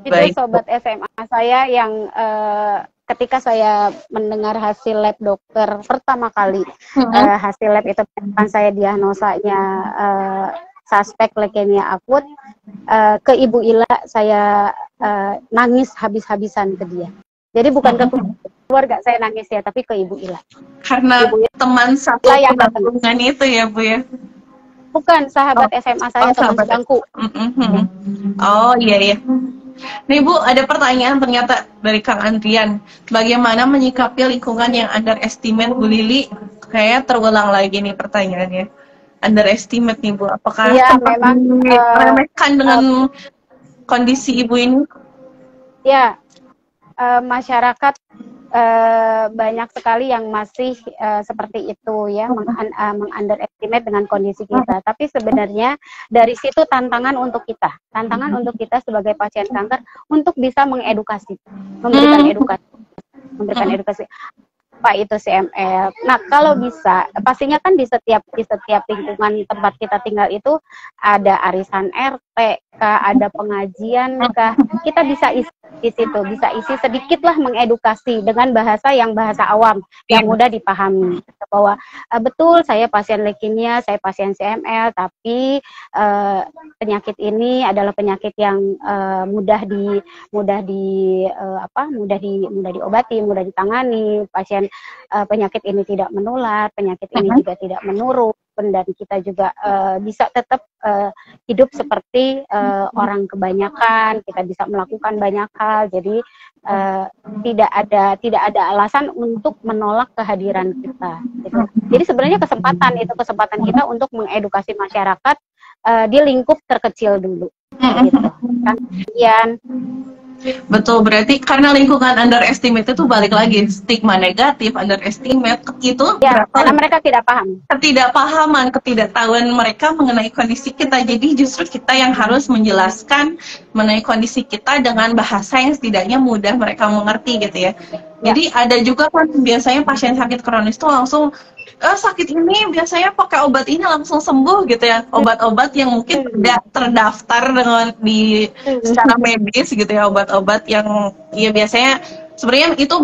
baik. Sobat SMA saya yang ketika saya mendengar hasil lab dokter pertama kali, hasil lab itu kan saya diagnosanya suspek leukemia akut, ke Ibu Ila saya nangis habis-habisan ke dia. Jadi bukan ke keluarga saya nangis ya, tapi ke Ibu Ila. Karena Ibu Ila, teman satu penampungan itu ya Bu ya? Bukan, sahabat SMA saya, teman sebangku. Oh iya. Nih Bu, ada pertanyaan ternyata dari Kang Andrian. Bagaimana menyikapi lingkungan yang underestimate Bu Lili? Kayak terulang lagi nih pertanyaannya. Underestimate nih Bu, apakah memang meremehkan dengan kondisi Ibu ini? Ya, masyarakat banyak sekali yang masih seperti itu ya, meng-underestimate dengan kondisi kita. Tapi sebenarnya dari situ tantangan untuk kita sebagai pasien kanker untuk bisa mengedukasi, memberikan edukasi apa itu CML. Nah, kalau bisa, pastinya kan di setiap lingkungan tempat kita tinggal itu ada arisan RT, ada pengajian, kita bisa isi di situ, bisa isi sedikitlah mengedukasi dengan bahasa awam yang mudah dipahami, bahwa betul saya pasien leukemia, saya pasien CML, tapi penyakit ini adalah penyakit yang mudah diobati, mudah ditangani. Pasien penyakit ini tidak menular, penyakit ini juga tidak menurun, dan kita juga bisa tetap hidup seperti orang kebanyakan. Kita bisa melakukan banyak hal, jadi tidak ada alasan untuk menolak kehadiran kita gitu. Jadi sebenarnya kesempatan kita untuk mengedukasi masyarakat di lingkup terkecil dulu gitu. Kemudian betul, berarti karena lingkungan underestimate itu balik lagi stigma negatif, underestimate itu ya, karena mereka tidak paham, ketidakpahaman, ketidaktahuan mereka mengenai kondisi kita. Jadi justru kita yang harus menjelaskan mengenai kondisi kita dengan bahasa yang setidaknya mudah mereka mengerti gitu ya. Jadi ada juga kan biasanya pasien sakit kronis tuh langsung sakit ini biasanya pakai obat ini langsung sembuh gitu ya, obat-obat yang mungkin tidak terdaftar dengan di secara medis gitu ya, obat-obat yang ya biasanya sebenarnya itu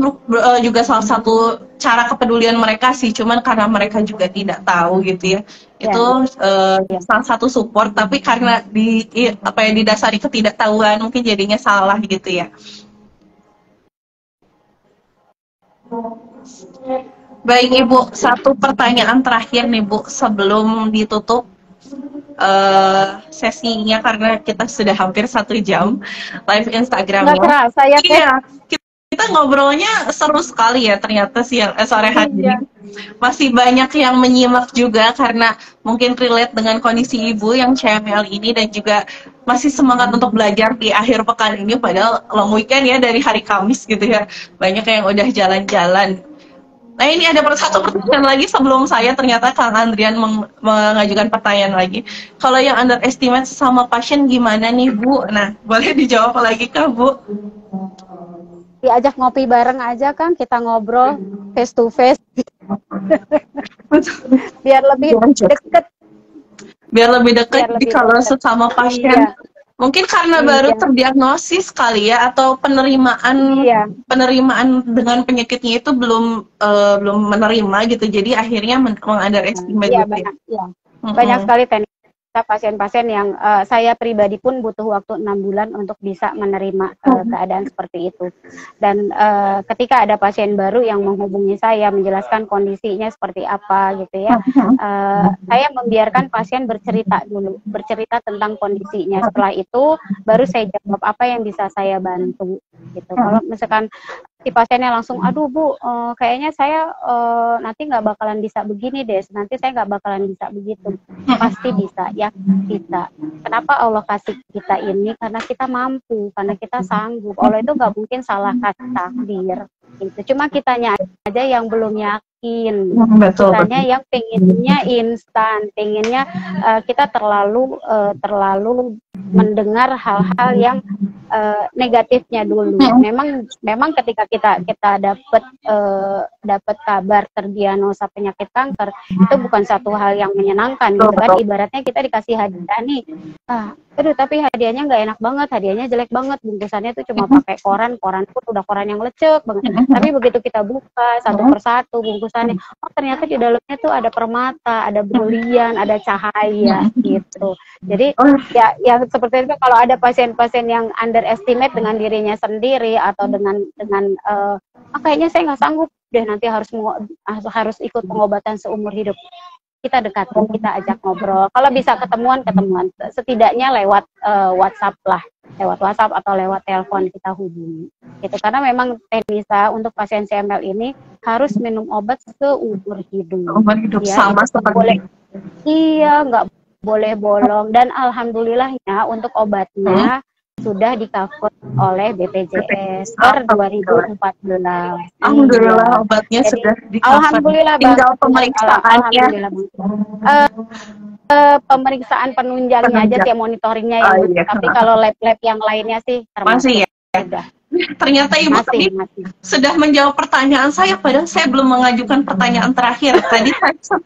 juga salah satu cara kepedulian mereka sih, cuman karena mereka juga tidak tahu gitu ya, itu salah satu support, tapi karena didasari ketidaktahuan mungkin jadinya salah gitu ya. Baik Ibu, satu pertanyaan terakhir nih Bu sebelum ditutup sesinya, karena kita sudah hampir 1 jam live Instagramnya. Nggak kerasa ya, kita ngobrolnya seru sekali ya ternyata sore hari ini. Masih banyak yang menyimak juga karena mungkin relate dengan kondisi Ibu yang CML ini, dan juga masih semangat untuk belajar di akhir pekan ini, padahal long weekend ya dari hari Kamis gitu ya. Banyak yang udah jalan-jalan. Nah, ini ada satu pertanyaan lagi sebelum saya, ternyata Kang Andrian mengajukan pertanyaan lagi. Kalau yang underestimate sama pasien gimana nih Bu? Nah, boleh dijawab lagi Kak Bu? Diajak ngopi bareng aja Kang, kita ngobrol face to face. Biar lebih deket. Biar lebih dekat kalau sesama pasien. Iya. Mungkin karena baru terdiagnosis kali ya, atau penerimaan dengan penyakitnya itu belum menerima gitu, jadi akhirnya meng-underestimate gitu. Banyak sekali pasien-pasien yang saya pribadi pun butuh waktu 6 bulan untuk bisa menerima keadaan seperti itu. Dan ketika ada pasien baru yang menghubungi saya menjelaskan kondisinya seperti apa gitu ya, saya membiarkan pasien bercerita dulu, bercerita tentang kondisinya. Setelah itu baru saya jawab apa yang bisa saya bantu gitu. Kalau misalkan si pasiennya langsung, aduh Bu, kayaknya saya nanti nggak bakalan bisa begini deh, nanti saya nggak bakalan bisa begitu. Pasti bisa, ya bisa. Kenapa Allah kasih kita ini? Karena kita mampu, karena kita sanggup. Allah itu nggak mungkin salah kasih takdir. Gitu. Cuma kitanya aja yang belum yakin. Kitanya yang pengennya instan, pengennya kita terlalu mendengar hal-hal yang negatifnya dulu. Memang ketika kita dapat kabar terdiagnosa penyakit kanker, itu bukan satu hal yang menyenangkan gitu kan. Ibaratnya kita dikasih hadiah nih, aduh tapi hadiahnya nggak enak banget, hadiahnya jelek banget, bungkusannya tuh cuma pakai koran pun udah koran yang lecek banget. Tapi begitu kita buka satu persatu bungkusannya, oh ternyata di dalamnya tuh ada permata, ada berlian, ada cahaya gitu. Jadi ya yang seperti itu, kalau ada pasien-pasien yang underestimate dengan dirinya sendiri atau dengan kayaknya saya nggak sanggup deh, nanti harus ikut pengobatan seumur hidup, kita dekati, kita ajak ngobrol. Kalau bisa ketemuan, setidaknya lewat WhatsApp lah, lewat WhatsApp atau lewat telepon kita hubungi. Gitu. Karena memang Tenisa untuk pasien CML ini harus minum obat seumur hidup. Seumur hidup ya, sama seperti iya, nggak boleh bolong. Dan alhamdulillahnya untuk obatnya sudah di-cover oleh BPJS per 2014. Alhamdulillah obatnya sudah di-cover. Alhamdulillah, tinggal pemeriksaannya. Pemeriksaan penunjangnya aja, kayak monitoringnya ya. Tapi kalau lab-lab yang lainnya sih termasuk. Masih ya? Sudah. Ternyata Ibu tadi sudah menjawab pertanyaan saya, padahal saya belum mengajukan pertanyaan terakhir. Tadi saya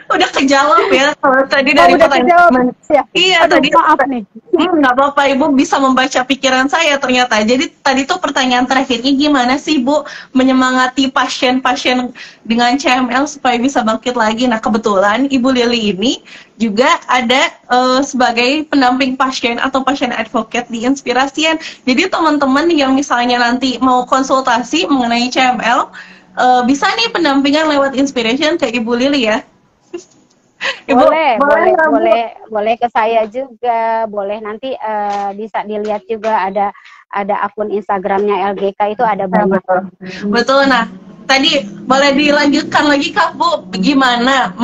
udah kejawab ya, kalau tadi dari pertanyaan. Iya, tadi maaf nih. Nggak apa-apa, Ibu bisa membaca pikiran saya ternyata. Jadi tadi tuh pertanyaan terakhirnya, gimana sih Bu menyemangati pasien-pasien dengan CML supaya bisa bangkit lagi. Nah kebetulan Ibu Lili ini juga ada sebagai pendamping pasien atau pasien advocate di Inspirasian. Jadi teman-teman yang misalnya nanti mau konsultasi mengenai CML, bisa nih pendampingan lewat Inspiration ke Ibu Lili ya. Ibu, boleh ke saya juga, boleh nanti bisa dilihat juga ada akun Instagramnya LGK, itu ada banyak. Betul. Nah tadi boleh dilanjutkan lagi Kak Bu, gimana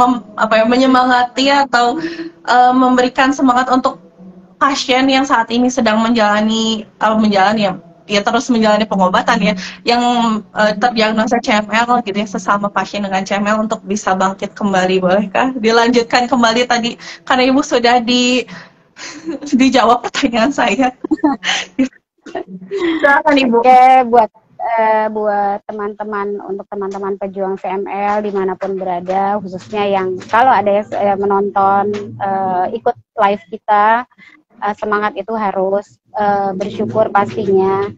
menyemangati atau memberikan semangat untuk pasien yang saat ini sedang menjalani terus menjalani pengobatan ya, yang terdiagnosa CML gitu ya, sesama pasien dengan CML untuk bisa bangkit kembali. Bolehkah dilanjutkan kembali tadi, karena Ibu sudah dijawab pertanyaan saya. Silakan Ibu. Oke, buat teman-teman, untuk teman-teman pejuang CML dimanapun berada, khususnya yang kalau ada yang menonton ikut live kita, semangat itu harus bersyukur pastinya,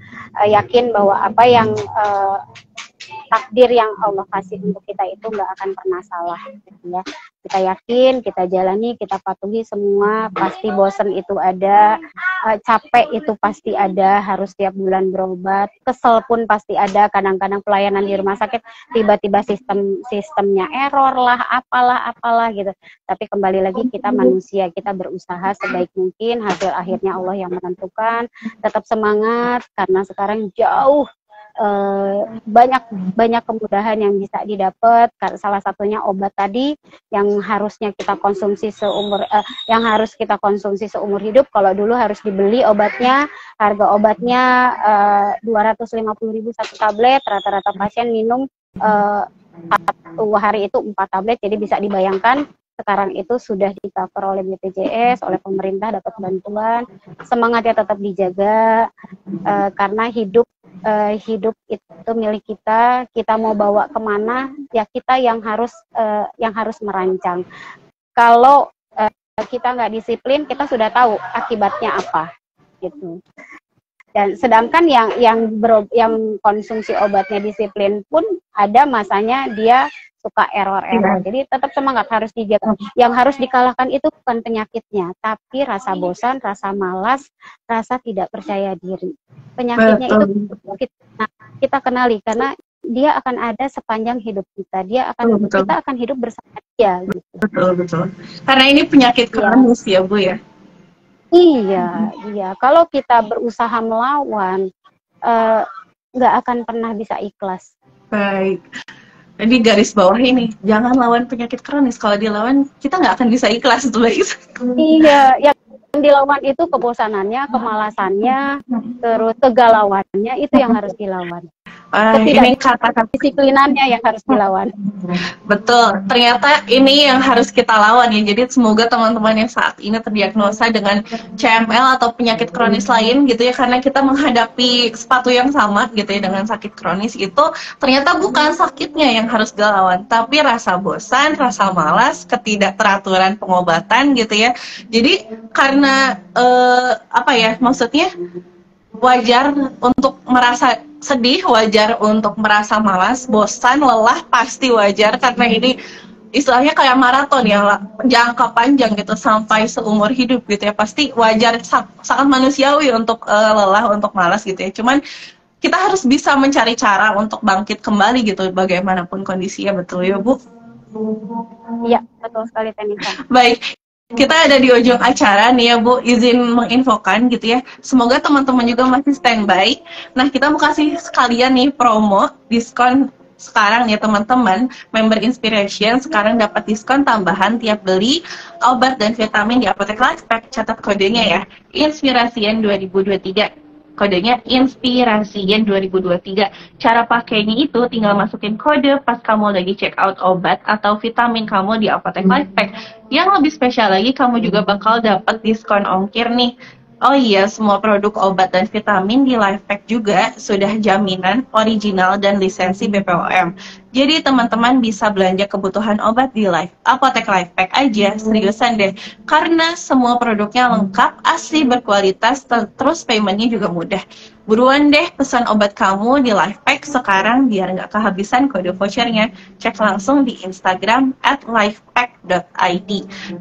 yakin bahwa apa yang takdir yang Allah kasih untuk kita itu nggak akan pernah salah gitu ya. Kita yakin, kita jalani, kita patuhi semua. Pasti bosen itu ada, capek itu pasti ada, harus tiap bulan berobat, kesel pun pasti ada. Kadang-kadang pelayanan di rumah sakit tiba-tiba sistemnya error lah, apalah gitu. Tapi kembali lagi, kita manusia, kita berusaha sebaik mungkin, hasil akhirnya Allah yang menentukan. Tetap semangat, karena sekarang jauh banyak kemudahan yang bisa didapat. Salah satunya obat tadi yang harusnya kita konsumsi seumur hidup. Kalau dulu harus dibeli obatnya, harga obatnya 250.000 satu tablet, rata-rata pasien minum satu hari itu 4 tablet. Jadi bisa dibayangkan sekarang itu sudah di-cover oleh BPJS, oleh pemerintah, dapat bantuan. Semangatnya tetap dijaga, karena hidup itu milik kita. Kita mau bawa kemana, ya kita yang harus merancang. Kalau kita nggak disiplin, kita sudah tahu akibatnya apa, gitu. Dan sedangkan yang konsumsi obatnya disiplin pun ada masanya dia suka error. Jadi tetap semangat, harus dijaga. Yang harus dikalahkan itu bukan penyakitnya, tapi rasa bosan, rasa malas, rasa tidak percaya diri. Penyakitnya itu kita kenali, karena dia akan ada sepanjang hidup kita. Kita akan hidup bersama dia. Gitu. Betul. Karena ini penyakit kronis ya Bu ya. Iya. Kalau kita berusaha melawan, nggak akan pernah bisa ikhlas. Baik. Jadi garis bawah ini, jangan lawan penyakit kronis. Kalau dilawan, kita nggak akan bisa ikhlas itu, baik. Iya, yang dilawan itu kebosanannya, kemalasannya, terus kegalauannya, itu yang harus dilawan. Ini kata-kata disiplinannya yang harus dilawan. Betul, ternyata ini yang harus kita lawan ya. Jadi semoga teman-teman yang saat ini terdiagnosa dengan CML atau penyakit kronis lain gitu ya, karena kita menghadapi sepatu yang sama gitu ya dengan sakit kronis itu, ternyata bukan sakitnya yang harus dilawan, tapi rasa bosan, rasa malas, ketidakteraturan pengobatan gitu ya. Jadi karena apa ya, maksudnya wajar untuk merasa sedih, wajar untuk merasa malas, bosan, lelah, pasti wajar karena ini istilahnya kayak maraton ya, jangka panjang gitu sampai seumur hidup gitu ya, pasti wajar, sangat manusiawi untuk lelah, untuk malas gitu ya. Cuman kita harus bisa mencari cara untuk bangkit kembali gitu bagaimanapun kondisinya, betul ya Bu? Iya, betul sekali Tenisa. Baik. Kita ada di ujung acara nih ya Bu, izin menginfokan gitu ya. Semoga teman-teman juga masih standby. Nah, kita mau kasih sekalian nih promo diskon sekarang ya teman-teman. Member Inspiration sekarang dapat diskon tambahan tiap beli obat dan vitamin di Apotek Lifepack. Catat kodenya ya, Inspirasian 2023. Kodenya Inspirasian 2023. Cara pakainya itu tinggal masukin kode pas kamu lagi check out obat atau vitamin kamu di Apotek Lifepack. Yang lebih spesial lagi, kamu juga bakal dapat diskon ongkir nih. Oh iya, semua produk obat dan vitamin di Lifepack juga sudah jaminan original dan lisensi BPOM. Jadi teman-teman bisa belanja kebutuhan obat di Apotek Lifepack aja, seriusan deh. Karena semua produknya lengkap, asli, berkualitas, terus paymentnya juga mudah. Buruan deh pesan obat kamu di Lifepack sekarang biar nggak kehabisan kode vouchernya. Cek langsung di Instagram @lifepack.id.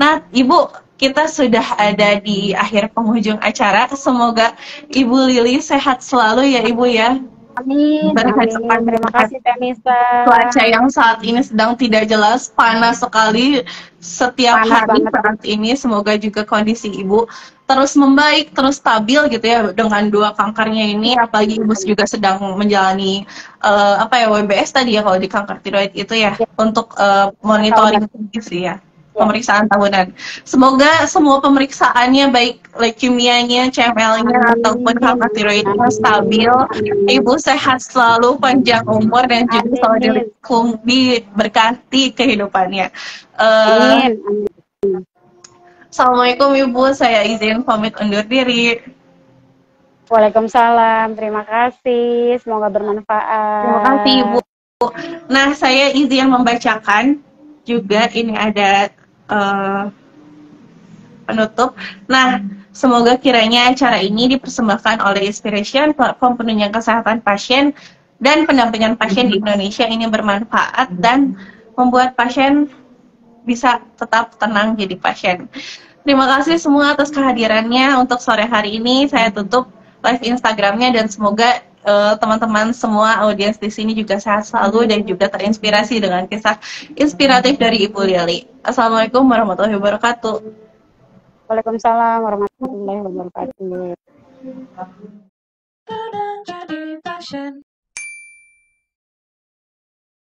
Nah, Ibu, kita sudah ada di akhir penghujung acara. Semoga Ibu Lili sehat selalu ya Ibu ya. Amin. Terima kasih Tenisa. Cuaca yang saat ini sedang tidak jelas, panas sekali setiap hari saat ini. Semoga juga kondisi Ibu terus membaik, terus stabil gitu ya dengan 2 kankernya ini. Apalagi Ibu juga sedang menjalani WBS tadi ya kalau di kanker tiroid itu ya, untuk monitoring kondisi ya. Pemeriksaan tahunan. Semoga semua pemeriksaannya baik leukemianya, CML-nya ataupun kanker tiroidnya stabil. Ibu sehat selalu, panjang umur dan juga selalu diberkati kehidupannya. Amin. Assalamualaikum Ibu, saya izin pamit undur diri. Waalaikumsalam, terima kasih. Semoga bermanfaat. Terima kasih Ibu. Nah, saya izin membacakan juga ini ada penutup. Nah, semoga kiranya acara ini dipersembahkan oleh Inspiration, platform penunjang kesehatan pasien dan pendampingan pasien di Indonesia ini bermanfaat dan membuat pasien bisa tetap tenang jadi pasien. Terima kasih semua atas kehadirannya untuk sore hari ini. Saya tutup live Instagramnya dan semoga teman-teman semua audiens di sini juga sehat selalu dan juga terinspirasi dengan kisah inspiratif dari Ibu Lili. Assalamualaikum warahmatullahi wabarakatuh. Waalaikumsalam warahmatullahi wabarakatuh.